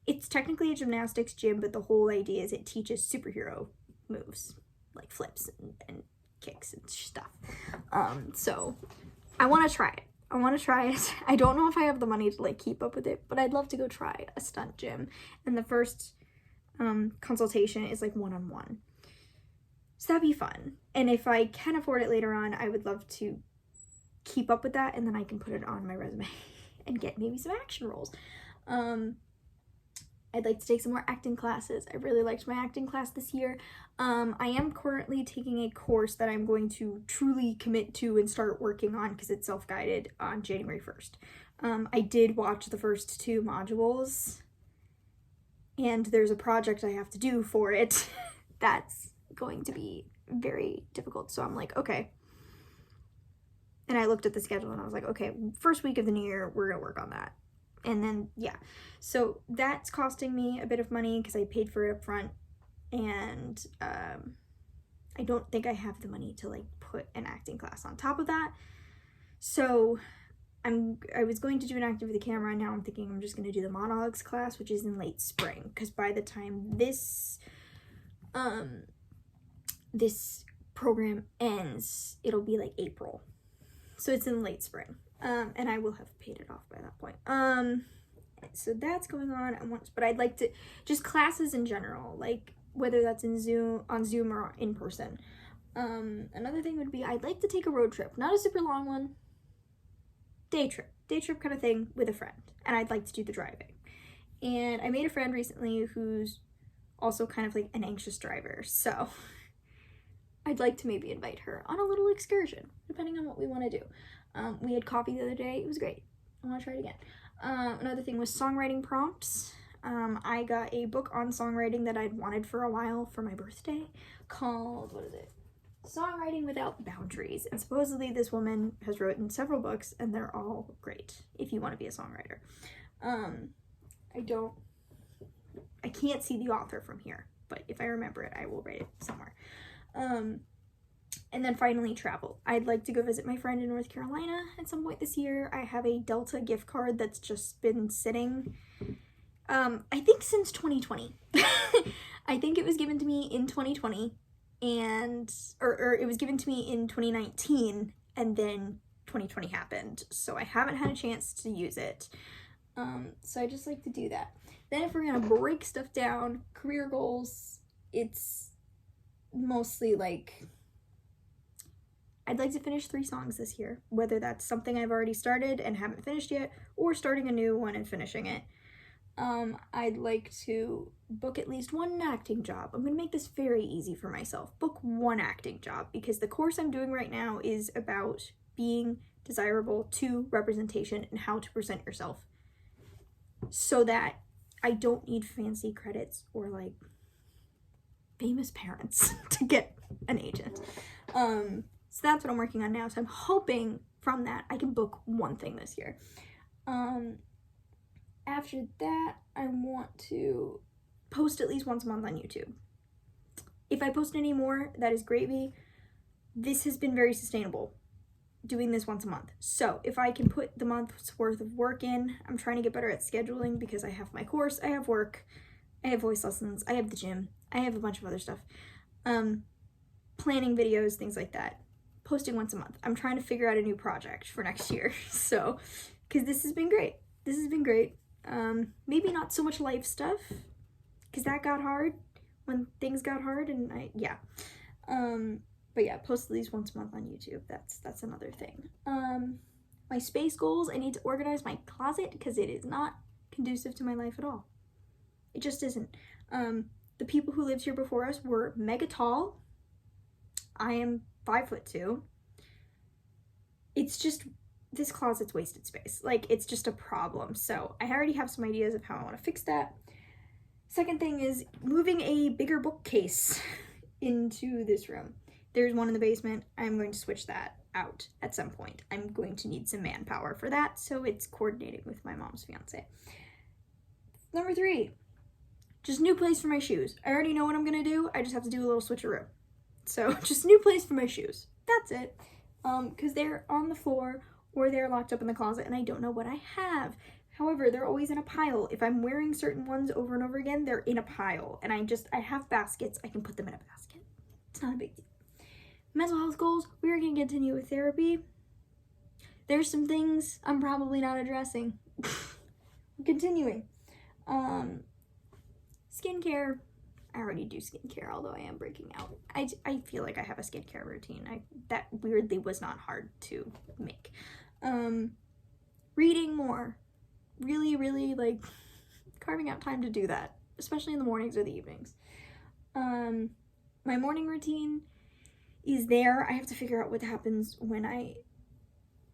it's technically a gymnastics gym, but the whole idea is it teaches superhero moves, like flips and kicks and stuff. So I want to try it. I don't know if I have the money to like keep up with it, but I'd love to go try a stunt gym. And the first consultation is like one-on-one. So that'd be fun. And if I can afford it later on, I would love to keep up with that, and then I can put it on my resume and get maybe some action roles. I'd like to take some more acting classes. I really liked my acting class this year. I am currently taking a course that I'm going to truly commit to and start working on because it's self-guided on January 1st. I did watch the first 2 modules, and there's a project I have to do for it that's going to be very difficult. So I'm like, okay. And I looked at the schedule and I was like, okay, first week of the new year, we're gonna work on that. And then, yeah. So that's costing me a bit of money because I paid for it up front. And I don't think I have the money to like put an acting class on top of that. So I was going to do an acting for the camera, and now I'm thinking I'm just going to do the monologues class, which is in late spring, because by the time this program ends, it'll be like April. So it's in late spring. And I will have paid it off by that point. So that's going on. But I'd like to, just classes in general, like whether that's on Zoom or in person. Another thing would be, I'd like to take a road trip, not a super long one, day trip kind of thing with a friend. And I'd like to do the driving. And I made a friend recently who's also kind of like an anxious driver. So I'd like to maybe invite her on a little excursion, depending on what we want to do. We had coffee the other day. It was great. I want to try it again. Another thing was songwriting prompts. I got a book on songwriting that I'd wanted for a while for my birthday called, what is it? Songwriting Without Boundaries. And supposedly this woman has written several books and they're all great if you want to be a songwriter. I can't see the author from here, but if I remember it, I will write it somewhere. And then finally, travel. I'd like to go visit my friend in North Carolina at some point this year. I have a Delta gift card that's just been sitting, I think since 2020. I think it was given to me in 2020, or it was given to me in 2019, and then 2020 happened. So I haven't had a chance to use it. So I just like to do that. Then if we're gonna break stuff down, career goals, it's mostly like, I'd like to finish 3 songs this year, whether that's something I've already started and haven't finished yet, or starting a new one and finishing it. I'd like to book at least 1 acting job. I'm gonna make this very easy for myself. Book 1 acting job, because the course I'm doing right now is about being desirable to representation and how to present yourself so that I don't need fancy credits or like famous parents to get an agent. So that's what I'm working on now. So I'm hoping from that I can book 1 thing this year. After that, I want to post at least once a month on YouTube. If I post any more, that is gravy. This has been very sustainable, doing this once a month. So if I can put the month's worth of work in, I'm trying to get better at scheduling because I have my course, I have work, I have voice lessons, I have the gym, I have a bunch of other stuff. Planning videos, things like that. Posting once a month. I'm trying to figure out a new project for next year. So, because this has been great. This has been great. Maybe not so much life stuff, because that got hard when things got hard, and but yeah, post at least once a month on YouTube. That's another thing. My space goals, I need to organize my closet because it is not conducive to my life at all. It just isn't. The people who lived here before us were mega tall. I am 5'2". It's just, this closet's wasted space. Like, it's just a problem. So I already have some ideas of how I want to fix that. Second thing is moving a bigger bookcase into this room. There's one in the basement. I'm going to switch that out at some point. I'm going to need some manpower for that, so it's coordinating with my mom's fiance. Number 3, just new place for my shoes. I already know what I'm gonna do. I just have to do a little switcheroo. So just new place for my shoes. That's it. Because they're on the floor or they're locked up in the closet and I don't know what I have. However, they're always in a pile. If I'm wearing certain ones over and over again, they're in a pile. And I have baskets. I can put them in a basket. It's not a big deal. Mental health goals. We are going to continue with therapy. There's some things I'm probably not addressing. Continuing. Skincare. I already do skincare, although I am breaking out. I feel like I have a skincare routine. That weirdly was not hard to make. Reading more. Really, really, like, carving out time to do that, especially in the mornings or the evenings. My morning routine is there. I have to figure out what happens when I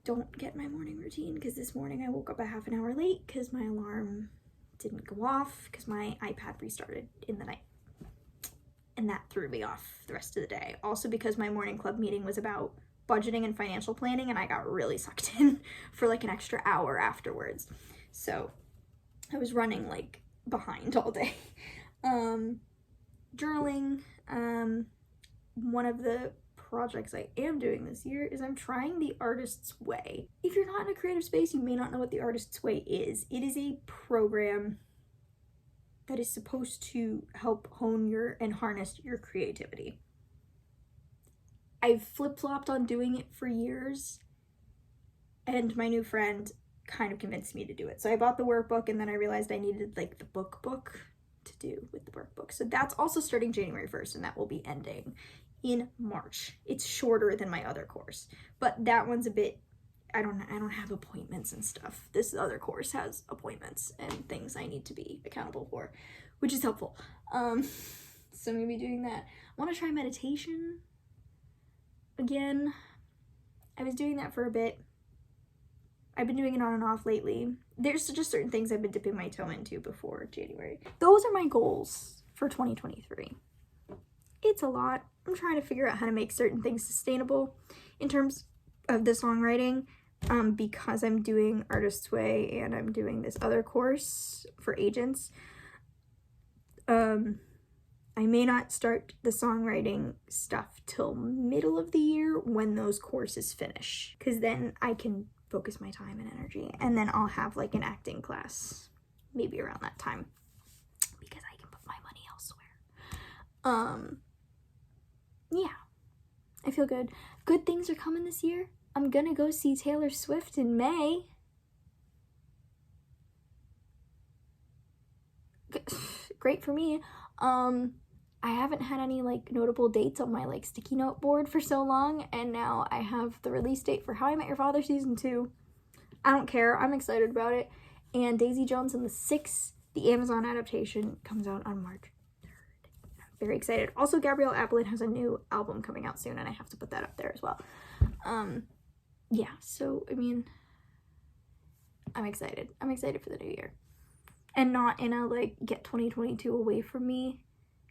don't get my morning routine, because this morning I woke up a half an hour late because my alarm didn't go off because my iPad restarted in the night. And that threw me off the rest of the day. Also because my morning club meeting was about budgeting and financial planning, and I got really sucked in for like an extra hour afterwards. So I was running like behind all day. Journaling. One of the projects I am doing this year is I'm trying the Artist's Way. If you're not in a creative space, you may not know what the Artist's Way is. It is a program that is supposed to help hone and harness your creativity. I've flip-flopped on doing it for years, and my new friend kind of convinced me to do it. So I bought the workbook, and then I realized I needed like the book to do with the workbook. So that's also starting January 1st, and that will be ending in March. It's shorter than my other course, but that one's a bit, I don't have appointments and stuff. This other course has appointments and things I need to be accountable for, which is helpful. So I'm gonna be doing that. I want to try meditation again. I was doing that for a bit, I've been doing it on and off lately. There's just certain things I've been dipping my toe into before January. Those are my goals for 2023. It's a lot. I'm trying to figure out how to make certain things sustainable in terms of the songwriting, because I'm doing Artist's Way and I'm doing this other course for agents. I may not start the songwriting stuff till middle of the year when those courses finish, because then I can focus my time and energy, and then I'll have like an acting class maybe around that time because I can put my money elsewhere. Yeah, I feel good. Good things are coming this year. I'm gonna go see Taylor Swift in May. Great for me. I haven't had any like notable dates on my like sticky note board for so long, and now I have the release date for How I Met Your Father season 2. I don't care. I'm excited about it. And Daisy Jones and the Six, the Amazon adaptation, comes out on March 3rd. I'm very excited. Also, Gabrielle Applin has a new album coming out soon, and I have to put that up there as well. Yeah, so I mean, I'm excited. I'm excited for the new year. And not in a like get 2022 away from me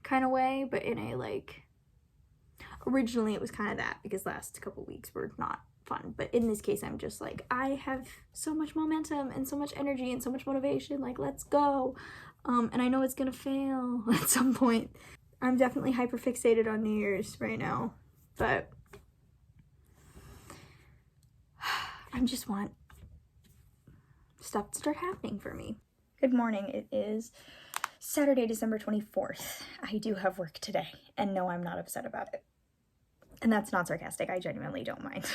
kind of way, but in a like, originally it was kind of that because last couple weeks were not fun, but in this case I'm just like, I have so much momentum and so much energy and so much motivation, like let's go. And I know it's gonna fail at some point. I'm definitely hyper fixated on New Year's right now, but I just want stuff to start happening for me. Good morning. It is Saturday, December 24th. I do have work today, and no, I'm not upset about it. And that's not sarcastic. I genuinely don't mind.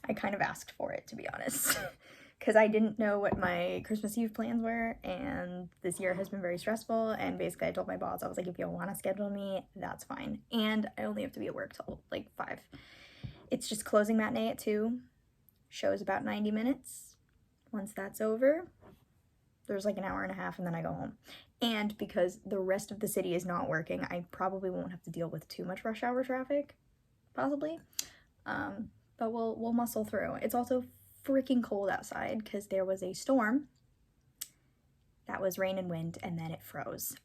I kind of asked for it, to be honest, because I didn't know what my Christmas Eve plans were, and this year has been very stressful, and basically I told my boss, I was like, if you want to schedule me, that's fine. And I only have to be at work till like 5. It's just closing matinee at 2. Show's about 90 minutes. Once that's over, there's like an hour and a half, and then I go home. And because the rest of the city is not working, I probably won't have to deal with too much rush hour traffic, possibly. But we'll muscle through. It's also freaking cold outside because there was a storm that was rain and wind, and then it froze.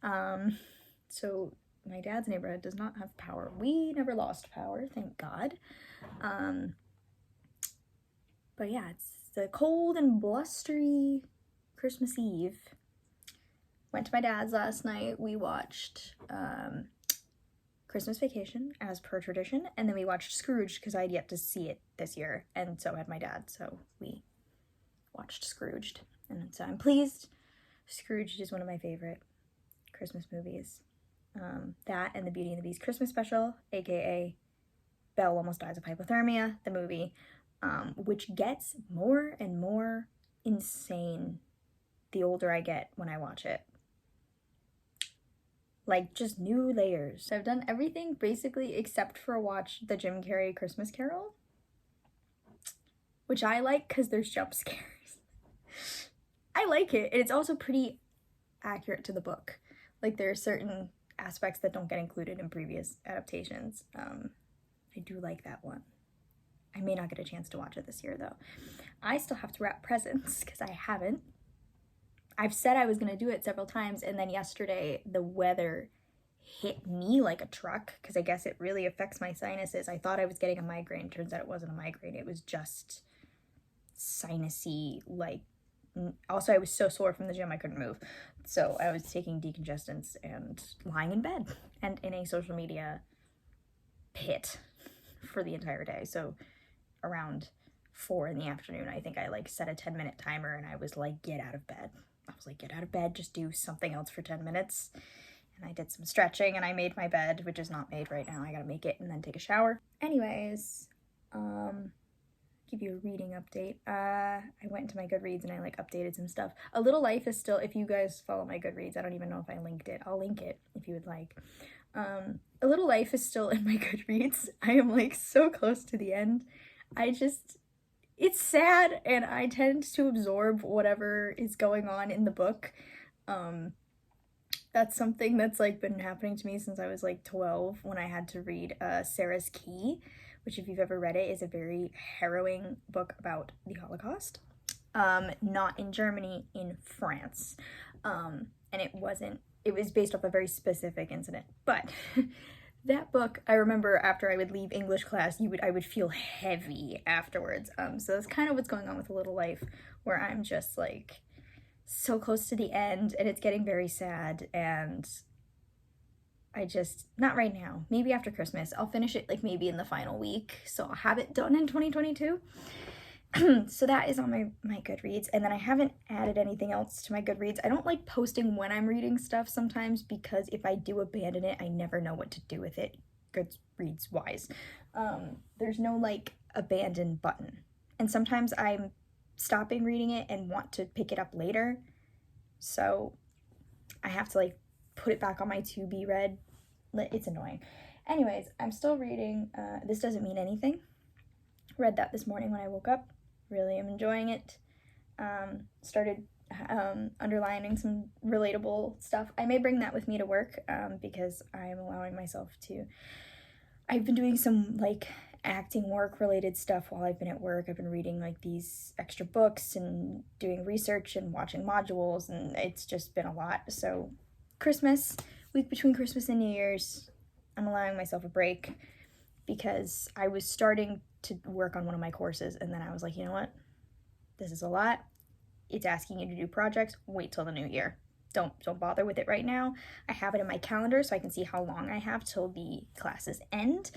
So my dad's neighborhood does not have power. We never lost power, thank God. But yeah, it's the cold and blustery Christmas Eve. Went to my dad's last night. We watched Christmas Vacation as per tradition, and then we watched Scrooge because I had yet to see it this year, and so had my dad, so we watched Scrooged, and so I'm pleased. Scrooge is one of my favorite Christmas movies. That and the Beauty and the Beast Christmas special, aka Belle Almost Dies of Hypothermia, the movie, which gets more and more insane the older I get when I watch it. Like, just new layers. I've done everything basically except for watch the Jim Carrey Christmas Carol, which I like because there's jump scares. I like it, and it's also pretty accurate to the book. Like, there are certain aspects that don't get included in previous adaptations. I do like that one. I may not get a chance to watch it this year, though. I still have to wrap presents because I haven't. I've said I was going to do it several times, and then yesterday the weather hit me like a truck because I guess it really affects my sinuses. I thought I was getting a migraine. Turns out it wasn't a migraine. It was just sinusy, like, also I was so sore from the gym I couldn't move. So I was taking decongestants and lying in bed and in a social media pit for the entire day. So around 4 in the afternoon, I think I like set a 10-minute timer, and I was like, get out of bed. I was like, get out of bed, just do something else for 10 minutes. And I did some stretching, and I made my bed, which is not made right now. I gotta make it and then take a shower. Anyways, give you a reading update. I went into my Goodreads and I like updated some stuff. A Little Life is still, if you guys follow my Goodreads, I don't even know if I linked it. I'll link it if you would like. A Little Life is still in my Goodreads. I am like so close to the end. It's sad, and I tend to absorb whatever is going on in the book. That's something that's like been happening to me since I was like 12, when I had to read Sarah's Key, which, if you've ever read it, is a very harrowing book about the Holocaust. not in Germany, in France. And it was based off a very specific incident. But that book, I remember after I would leave English class, I would feel heavy afterwards. So that's kind of what's going on with A Little Life, where I'm just like so close to the end and it's getting very sad, and not right now, maybe after Christmas. I'll finish it like maybe in the final week, so I'll have it done in 2022. So that is on my Goodreads, and then I haven't added anything else to my Goodreads. I don't like posting when I'm reading stuff sometimes, because if I do abandon it, I never know what to do with it, Goodreads wise. There's no like abandon button, and sometimes I'm stopping reading it and want to pick it up later, so I have to like put it back on my to be read. It's annoying. Anyways, I'm still reading This Doesn't Mean Anything. Read that this morning when I woke up. Really am enjoying it. Started underlining some relatable stuff. I may bring that with me to work because I am allowing myself to. I've been doing some like acting work related stuff while I've been at work. I've been reading like these extra books and doing research and watching modules, and it's just been a lot. So Christmas, week between Christmas and New Year's, I'm allowing myself a break because I was starting to work on one of my courses, and then I was like, you know what? This is a lot. It's asking you to do projects. Wait till the new year. Don't bother with it right now. I have it in my calendar so I can see how long I have till the classes end,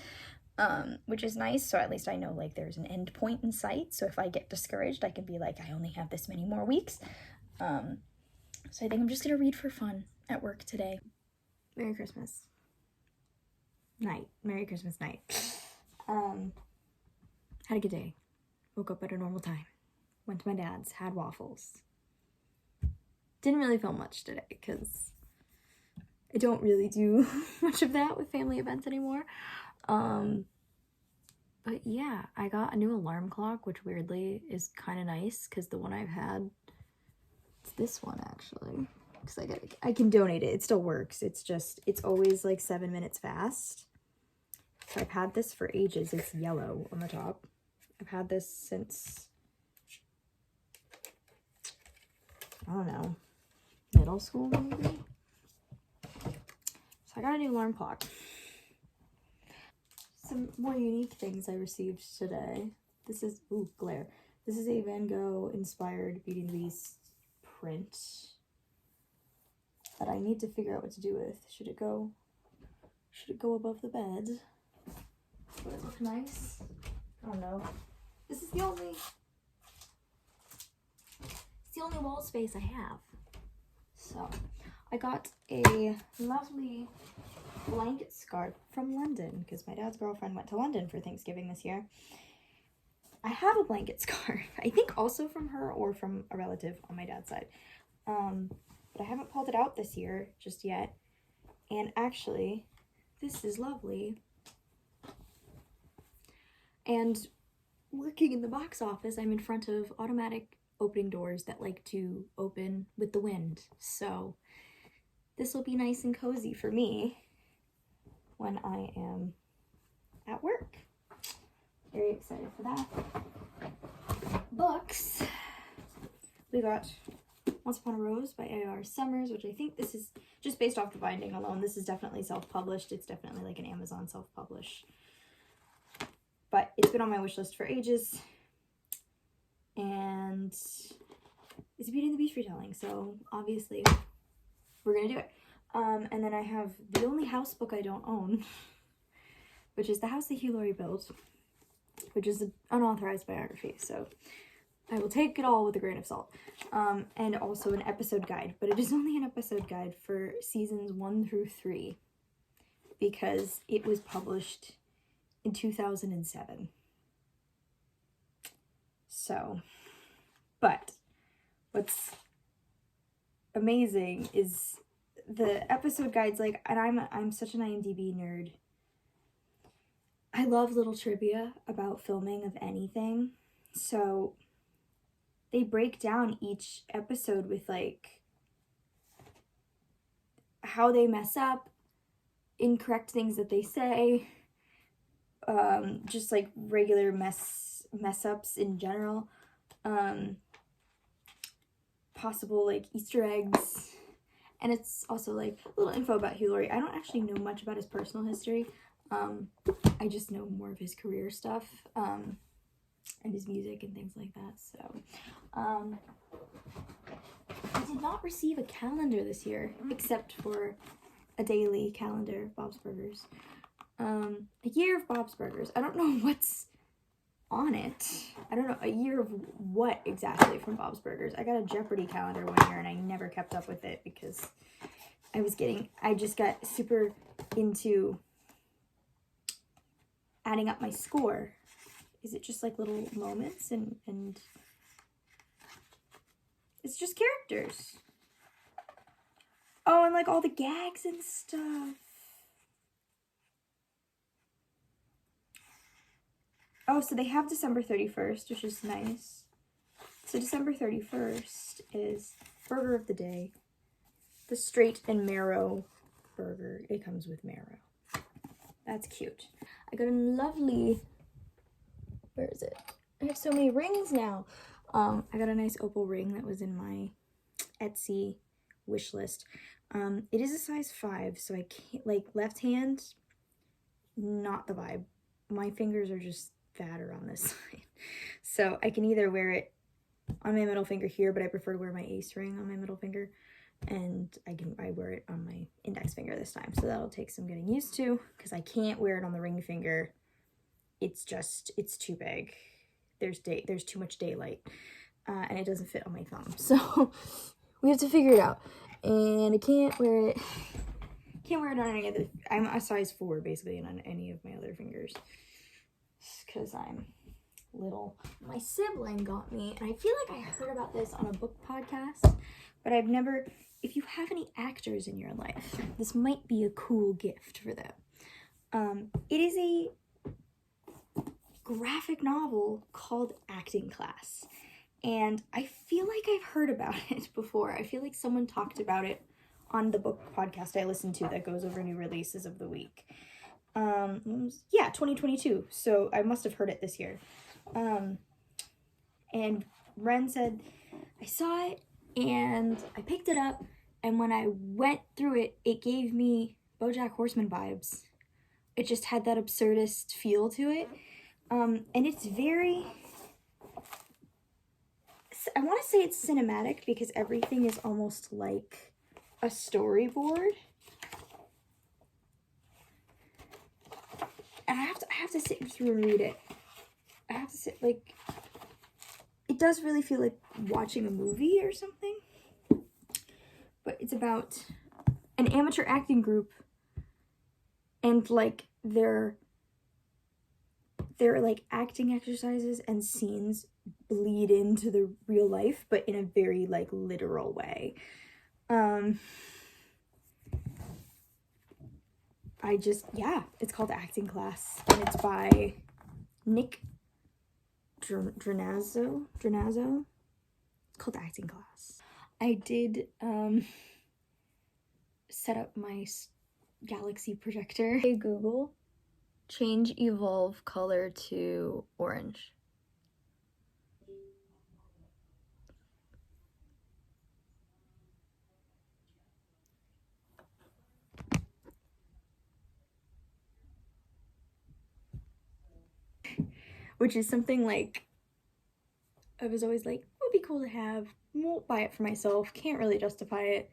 which is nice. So at least I know like there's an end point in sight. So if I get discouraged, I can be like, I only have this many more weeks. So I think I'm just gonna read for fun at work today. Merry Christmas night. Merry Christmas night. Had a good day. Woke up at a normal time. Went to my dad's, had waffles. Didn't really film much today because I don't really do much of that with family events anymore. But yeah, I got a new alarm clock, which weirdly is kind of nice because the one I've had, it's this one actually. Because I can donate it. It still works. It's always like 7 minutes fast. So I've had this for ages. It's yellow on the top. I've had this since, I don't know, middle school maybe? So I got a new alarm clock. Some more unique things I received today. This is, glare. This is a Van Gogh inspired Beauty and the Beast print that I need to figure out what to do with. Should it go above the bed? Would it look nice? I don't know. This is the only wall space I have. So I got a lovely blanket scarf from London because my dad's girlfriend went to London for Thanksgiving this year. I have a blanket scarf, I think also from her or from a relative on my dad's side. But I haven't pulled it out this year just yet. And actually, this is lovely. And working in the box office, I'm in front of automatic opening doors that like to open with the wind. So this will be nice and cozy for me when I am at work. Very excited for that. Books. We got Once Upon a Rose by A.R. Summers, which I think this is just based off the binding alone. This is definitely self-published. It's definitely like an Amazon self-publish. But it's been on my wish list for ages. And it's a Beauty and the Beast retelling, so obviously we're gonna do it. And then I have the only house book I don't own, which is The House That Hugh Laurie Built, which is an unauthorized biography, so I will take it all with a grain of salt. And also an episode guide, but it is only an episode guide for seasons 1 through 3 because it was published in 2007. So, but what's amazing is the episode guides, like, and I'm such an IMDb nerd. I love little trivia about filming of anything. So they break down each episode with like how they mess up, incorrect things that they say, just like regular mess ups in general. possible like Easter eggs. And it's also like a little info about Hugh Laurie. I don't actually know much about his personal history. I just know more of his career stuff, and his music and things like that. So, I did not receive a calendar this year, except for a daily calendar of Bob's Burgers. A year of Bob's Burgers. I don't know what's on it. I don't know, a year of what exactly from Bob's Burgers. I got a Jeopardy calendar one year and I never kept up with it because I just got super into adding up my score. Is it just like little moments and it's just characters. Oh, and like all the gags and stuff. Oh, so they have December 31st, which is nice. So December 31st is burger of the day. The straight and marrow burger. It comes with marrow. That's cute. I got a lovely, where is it? I have so many rings now. I got a nice opal ring that was in my Etsy wish list. It is a size 5, so I can't, like, left hand, not the vibe. My fingers are just fatter on this side. So I can either wear it on my middle finger here, but I prefer to wear my ace ring on my middle finger. And I wear it on my index finger this time. So that'll take some getting used to because I can't wear it on the ring finger. It's too big. There's too much daylight. And it doesn't fit on my thumb. So we have to figure it out. And I can't wear it on any other, I'm a size 4 basically on any of my other fingers. Because I'm little. My sibling got me, and I feel like I heard about this on a book podcast, but I've never, if you have any actors in your life, this might be a cool gift for them. It is a graphic novel called Acting Class, and I feel like I've heard about it before. I feel like someone talked about it on the book podcast I listened to that goes over new releases of the week. 2022, so I must have heard it this year. And Ren said, I saw it, and I picked it up, and when I went through it, it gave me BoJack Horseman vibes. It just had that absurdist feel to it, and it's very, I want to say it's cinematic, because everything is almost like a storyboard. And I have to sit through and read it. I have to sit, like, it does really feel like watching a movie or something. But it's about an amateur acting group and, like, their like, acting exercises and scenes bleed into the real life, but in a very, like, literal way. It's called Acting Class, and it's by Nick Drenazzo. It's called Acting Class. I did set up my galaxy projector. Hey Google, change evolve color to orange. Which is something like, I was always like, would be cool to have, won't buy it for myself, can't really justify it.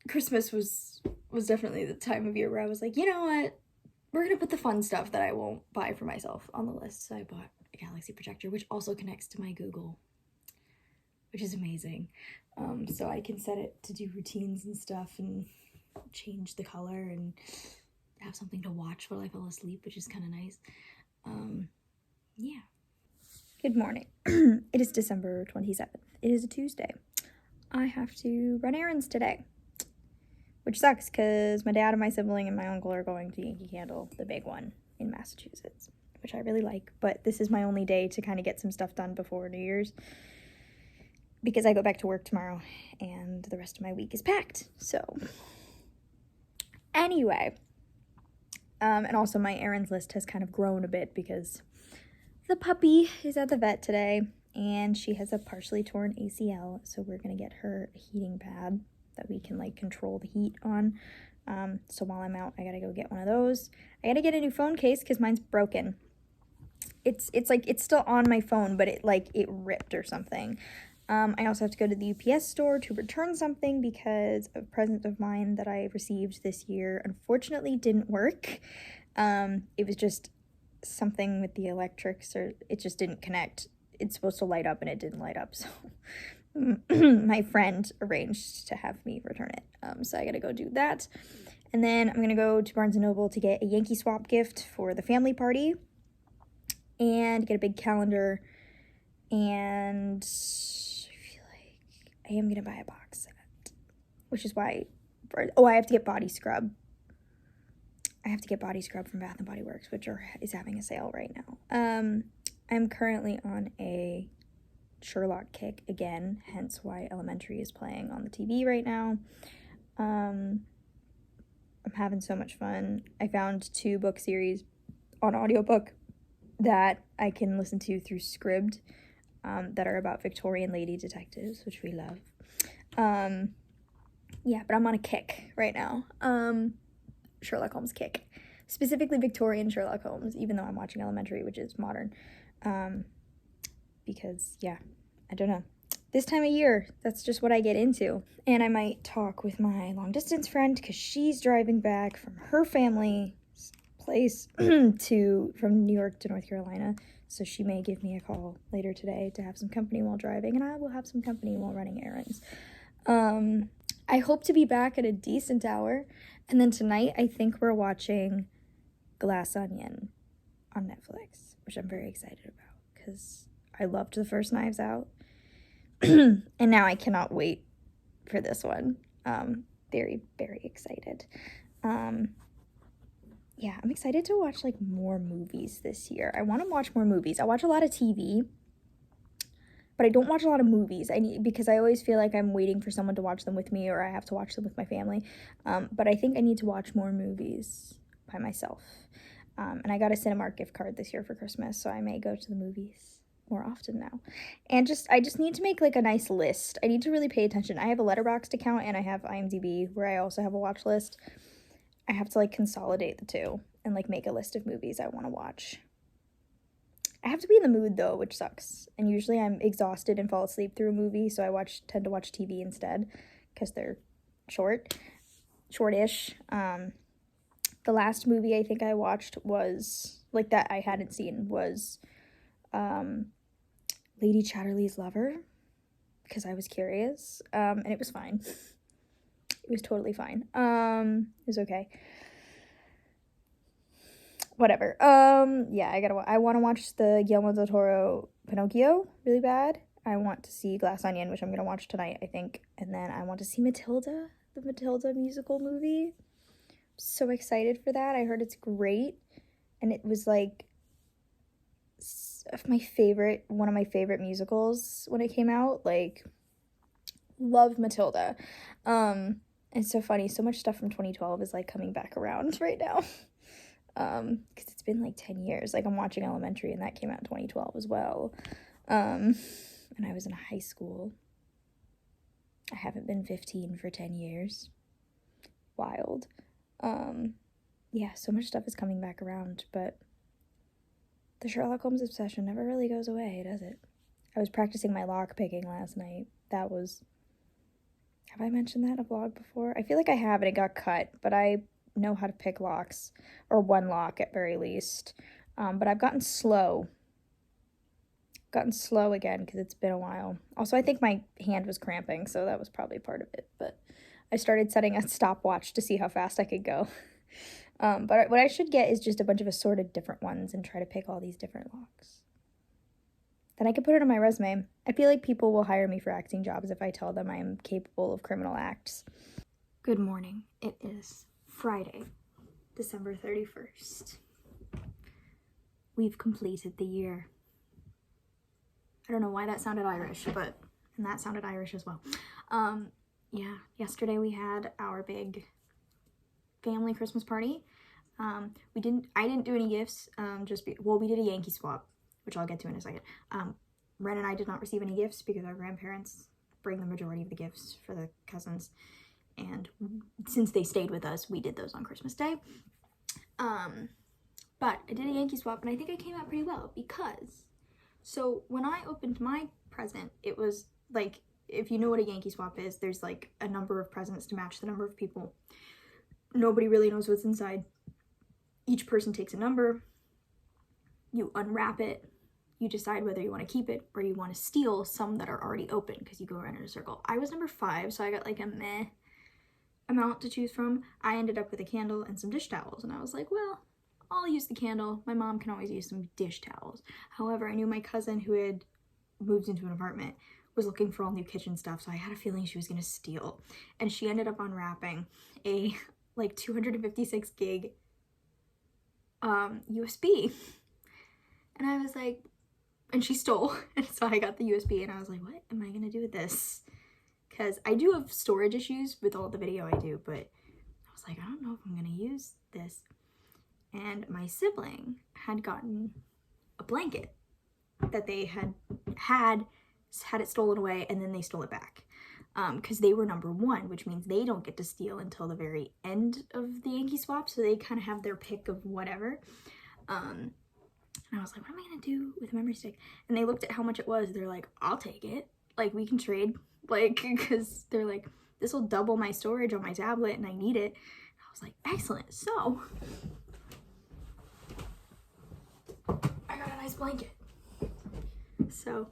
Christmas was definitely the time of year where I was like, you know what, we're gonna put the fun stuff that I won't buy for myself on the list. So I bought a galaxy projector, which also connects to my Google, which is amazing. So I can set it to do routines and stuff and change the color and have something to watch while I fall asleep, which is kind of nice. Yeah. Good morning. It is December 27th. It is a Tuesday. I have to run errands today, which sucks because my dad and my sibling and my uncle are going to Yankee Candle, the big one in Massachusetts, which I really like, but this is my only day to kind of get some stuff done before New Year's because I go back to work tomorrow and the rest of my week is packed. So anyway, and also my errands list has kind of grown a bit because the puppy is at the vet today, and she has a partially torn ACL, so we're gonna get her a heating pad that we can like control the heat on. So while I'm out, I gotta go get one of those. I gotta get a new phone case because mine's broken. It's like it's still on my phone, but it ripped or something. I also have to go to the UPS store to return something because a present of mine that I received this year unfortunately didn't work. It was just something with the electrics, or it just didn't connect. It's supposed to light up and it didn't light up, so my friend arranged to have me return it. So I gotta go do that. And then I'm gonna go to Barnes & Noble to get a Yankee Swap gift for the family party and get a big calendar, and I feel like I am gonna buy a box set, which is why, I have to get body scrub. I have to get body scrub from Bath & Body Works, which is having a sale right now. I'm currently on a Sherlock kick again, hence why Elementary is playing on the TV right now. I'm having so much fun. I found 2 book series on audiobook that I can listen to through Scribd, that are about Victorian lady detectives, which we love. Yeah, but I'm on a kick right now. Sherlock Holmes kick. Specifically Victorian Sherlock Holmes, even though I'm watching Elementary, which is modern. Because, yeah, I don't know. This time of year, that's just what I get into. And I might talk with my long-distance friend because she's driving back from her family's place from New York to North Carolina. So she may give me a call later today to have some company while driving, and I will have some company while running errands. I hope to be back at a decent hour. And then tonight, I think we're watching Glass Onion on Netflix, which I'm very excited about because I loved the first Knives Out. And now I cannot wait for this one. Very, very excited. Yeah, I'm excited to watch like more movies this year. I want to watch more movies. I watch a lot of TV, but I don't watch a lot of movies. Because I always feel like I'm waiting for someone to watch them with me, or I have to watch them with my family. But I think I need to watch more movies by myself. And I got a Cinemark gift card this year for Christmas, so I may go to the movies more often now. And I just need to make like a nice list. I need to really pay attention. I have a Letterboxd account and I have IMDb where I also have a watch list. I have to like consolidate the two and like make a list of movies I want to watch. I have to be in the mood though, which sucks. And usually I'm exhausted and fall asleep through a movie, so I tend to watch TV instead because they're shortish. The last movie I think I watched was like that I hadn't seen was Lady Chatterley's Lover, because I was curious, and it was fine. It was totally fine. It was okay. Whatever. Yeah, I want to watch the Guillermo del Toro Pinocchio really bad. I want to see Glass Onion, which I'm gonna watch tonight, I think, and then I want to see Matilda, the Matilda musical movie. So excited for that. I heard it's great, and it was like one of my favorite musicals when it came out. Like, love Matilda. It's so funny, so much stuff from 2012 is like coming back around right now. Because it's been like 10 years. Like, I'm watching Elementary, and that came out in 2012 as well. And I was in high school. I haven't been 15 for 10 years. Wild. Yeah, so much stuff is coming back around, but the Sherlock Holmes obsession never really goes away, does it? I was practicing my lock picking last night. Have I mentioned that in a vlog before? I feel like I have, and it got cut, but I know how to pick locks, or one lock at very least. But I've gotten slow again because it's been a while. Also, I think my hand was cramping, so that was probably part of it. But I started setting a stopwatch to see how fast I could go. But what I should get is just a bunch of assorted different ones and try to pick all these different locks. Then I could put it on my resume. I feel like people will hire me for acting jobs if I tell them I am capable of criminal acts. Good morning. It is Friday, December 31st. We've completed the year. I don't know why that sounded Irish, and that sounded Irish as well. Yeah, yesterday we had our big family Christmas party. I didn't do any gifts, we did a Yankee swap, which I'll get to in a second. Ren and I did not receive any gifts because our grandparents bring the majority of the gifts for the cousins. And since they stayed with us, we did those on Christmas Day. But I did a Yankee swap, and I think I came out pretty well because, so when I opened my present, it was like, if you know what a Yankee swap is, there's like a number of presents to match the number of people. Nobody really knows what's inside. Each person takes a number. You unwrap it. You decide whether you want to keep it or you want to steal some that are already open because you go around in a circle. I was number 5, so I got like a meh amount to choose from. I ended up with a candle and some dish towels, and I was like, well, I'll use the candle. My mom can always use some dish towels. However, I knew my cousin who had moved into an apartment was looking for all new kitchen stuff, so I had a feeling she was gonna steal. And she ended up unwrapping a like 256 gig USB. And I was like, and she stole. And so I got the USB and I was like, what am I gonna do with this? Because I do have storage issues with all the video I do, but I was like, I don't know if I'm gonna use this. And my sibling had gotten a blanket that they had it stolen away, and then they stole it back because they were number 1, which means they don't get to steal until the very end of the Yankee swap, so they kind of have their pick of whatever. And I was like, what am I gonna do with a memory stick? And they looked at how much it was. They're like, I'll take it. Like, we can trade, like, because they're like, this will double my storage on my tablet and I need it. And I was like, excellent. So I got a nice blanket. So,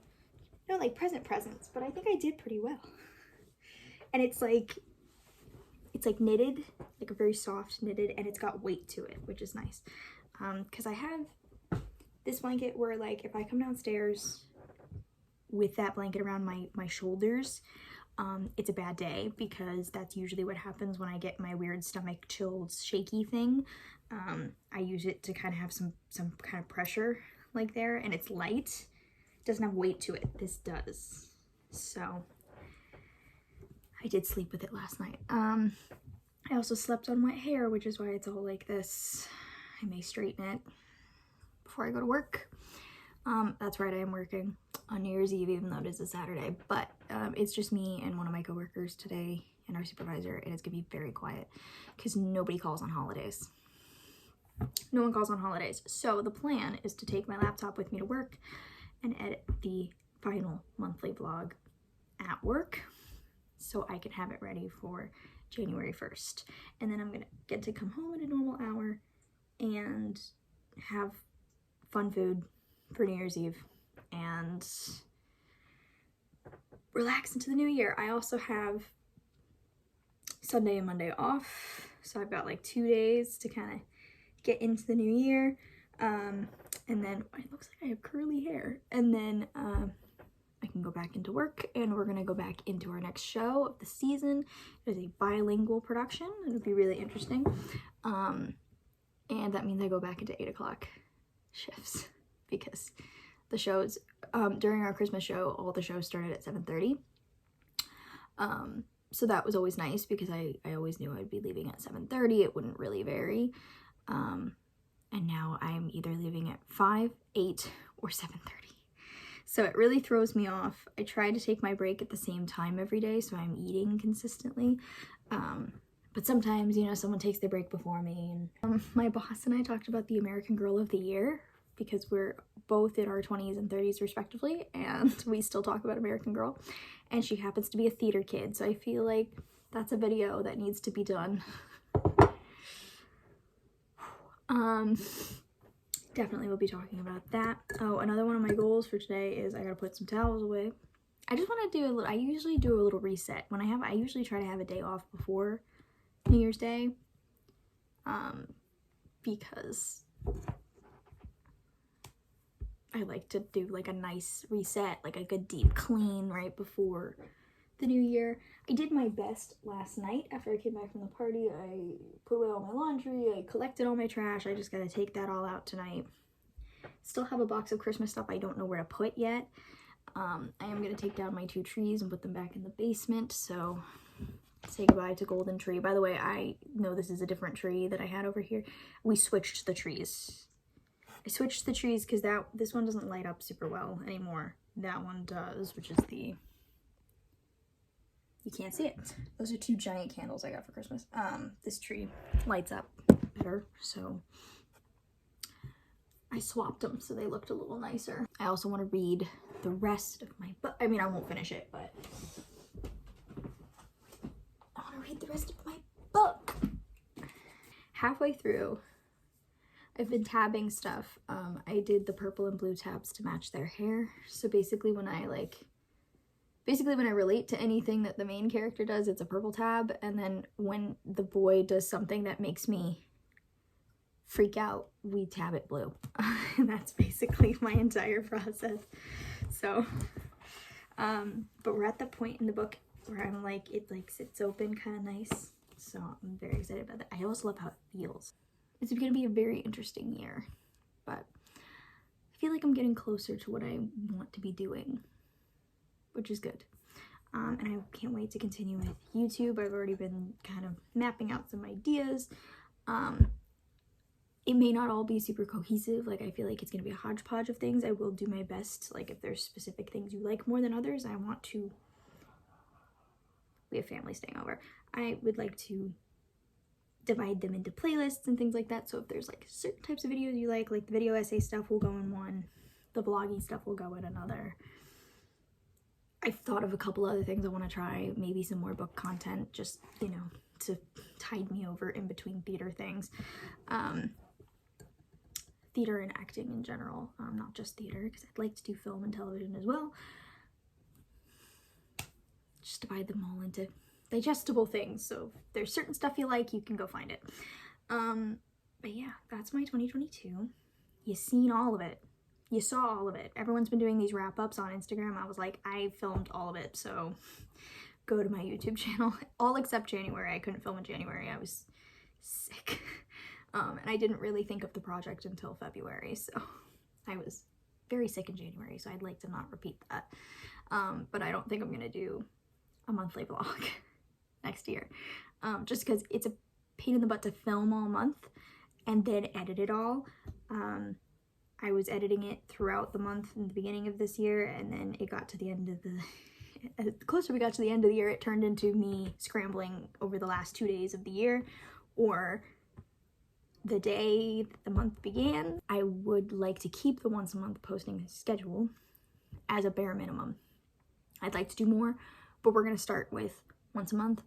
no, like presents, but I think I did pretty well. And it's like knitted, like a very soft knitted, and it's got weight to it, which is nice. Because I have this blanket where, like, if I come downstairs with that blanket around my shoulders, it's a bad day, because that's usually what happens when I get my weird stomach chills shaky thing. I use it to kind of have some kind of pressure like there, and it's light. It doesn't have weight to it. This does. So I did sleep with it last night. I also slept on wet hair, which is why it's all like this. I may straighten it before I go to work. That's right, I am working on New Year's Eve, even though it is a Saturday, but it's just me and one of my coworkers today and our supervisor, and it's gonna be very quiet because nobody calls on holidays. No one calls on holidays. So the plan is to take my laptop with me to work and edit the final monthly vlog at work so I can have it ready for January 1st. And then I'm gonna get to come home at a normal hour and have fun food for New Year's Eve and relax into the new year. I also have Sunday and Monday off, so I've got like 2 days to kind of get into the new year. And then it looks like I have curly hair, and then I can go back into work, and we're gonna go back into our next show of the season. It is a bilingual production. It'll be really interesting, and that means I go back into 8 o'clock shifts because the shows during our Christmas show, all the shows started at 7:30. So that was always nice because I always knew I'd be leaving at 7:30. It wouldn't really vary. And now I'm either leaving at 5, 8, or 7:30. So it really throws me off. I try to take my break at the same time every day, so I'm eating consistently. But sometimes, you know, someone takes their break before me. And my boss and I talked about the American Girl of the Year because we're both in our 20s and 30s respectively, and we still talk about American Girl. And she happens to be a theater kid, so I feel like that's a video that needs to be done. Definitely will be talking about that. Oh, another one of my goals for today is I gotta put some towels away. I just want to do a little, I usually do a little reset. I usually try to have a day off before New Year's Day, because I like to do like a nice reset, like a good deep clean right before the new year. I did my best last night after I came back from the party. I put away all my laundry, I collected all my trash. I just gotta take that all out tonight. Still have a box of Christmas stuff I don't know where to put yet. I am gonna take down my 2 trees and put them back in the basement, so say goodbye to Golden Tree. By the way, I know this is a different tree that I had over here. We switched the trees. I switched the trees because this one doesn't light up super well anymore. that one does, which is the, you can't see it. Those are 2 giant candles I got for Christmas. This tree lights up better, so I swapped them so they looked a little nicer. I also want to read the rest of my book. I mean, I won't finish it, but I want to read the rest of my book. Halfway through, I've been tabbing stuff. I did the purple and blue tabs to match their hair. So basically when I relate to anything that the main character does, it's a purple tab. And then when the boy does something that makes me freak out, we tab it blue. And that's basically my entire process. So, but we're at the point in the book where I'm like, it like sits open kind of nice. So I'm very excited about that. I also love how it feels. It's going to be a very interesting year, but I feel like I'm getting closer to what I want to be doing, which is good. And I can't wait to continue with YouTube. I've already been kind of mapping out some ideas. It may not all be super cohesive. Like, I feel like it's going to be a hodgepodge of things. I will do my best. Like, if there's specific things you like more than others, I want to, we have family staying over. I would like to divide them into playlists and things like that. So if there's like certain types of videos you like the video essay stuff will go in one, the vloggy stuff will go in another. I've thought of a couple other things I want to try, maybe some more book content, just, you know, to tide me over in between theater things. Theater and acting in general, not just theater, because I'd like to do film and television as well. Just divide them all into digestible things. So if there's certain stuff you like, you can go find it. But yeah, that's my 2022. You've seen all of it. You saw all of it. Everyone's been doing these wrap-ups on Instagram. I was like, I filmed all of it, so go to my YouTube channel. All except January. I couldn't film in January. I was sick. And I didn't really think of the project until February, so I was very sick in January, so I'd like to not repeat that. But I don't think I'm gonna do a monthly vlog next year, just because it's a pain in the butt to film all month and then edit it all. I was editing it throughout the month in the beginning of this year, and then it got to the end of the closer we got to the end of the year, it turned into me scrambling over the last 2 days of the year, or the day the month began. I would like to keep the once a month posting schedule as a bare minimum. I'd like to do more, but we're gonna start with once a month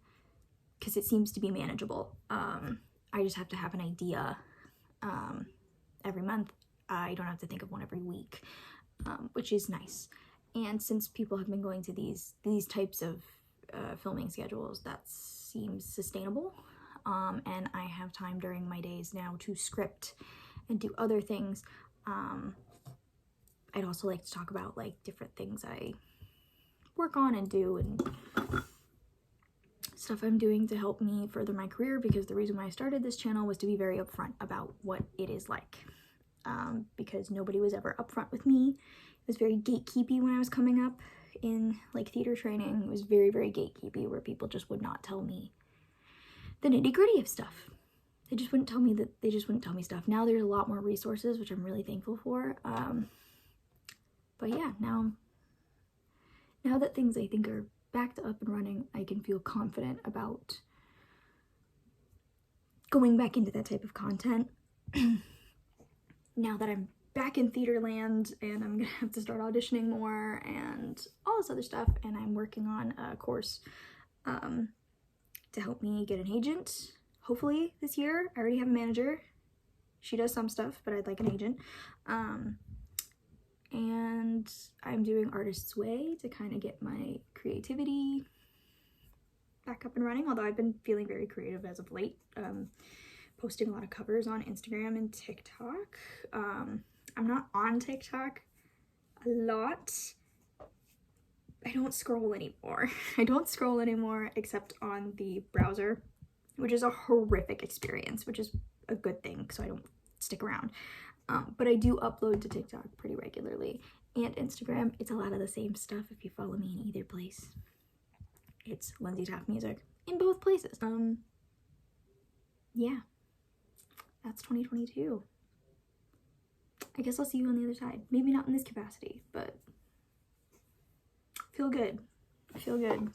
because it seems to be manageable. I just have to have an idea every month. I don't have to think of one every week, which is nice. And since people have been going to these types of filming schedules, that seems sustainable. And I have time during my days now to script and do other things. I'd also like to talk about like different things I work on and do, and stuff I'm doing to help me further my career, because the reason why I started this channel was to be very upfront about what it is like. Because nobody was ever upfront with me. It was very gatekeepy when I was coming up in like theater training. It was very, very gatekeepy, where people just would not tell me the nitty-gritty of stuff. They just wouldn't tell me stuff. Now there's a lot more resources, which I'm really thankful for. But yeah, now that things I think are backed up and running, I can feel confident about going back into that type of content. Now that I'm back in theater land, and I'm gonna have to start auditioning more and all this other stuff, and I'm working on a course to help me get an agent, hopefully this year. I already have a manager. She does some stuff, but I'd like an agent. And I'm doing Artist's Way to kind of get my creativity back up and running, although I've been feeling very creative as of late. Posting a lot of covers on Instagram and TikTok. I'm not on TikTok a lot. I don't scroll anymore. I don't scroll anymore except on the browser, which is a horrific experience, which is a good thing, so I don't stick around. But I do upload to TikTok pretty regularly, and Instagram. It's a lot of the same stuff if you follow me in either place. It's Lindsey Taft Music in both places. Yeah. That's 2022. I guess I'll see you on the other side. Maybe not in this capacity, but feel good. I feel good.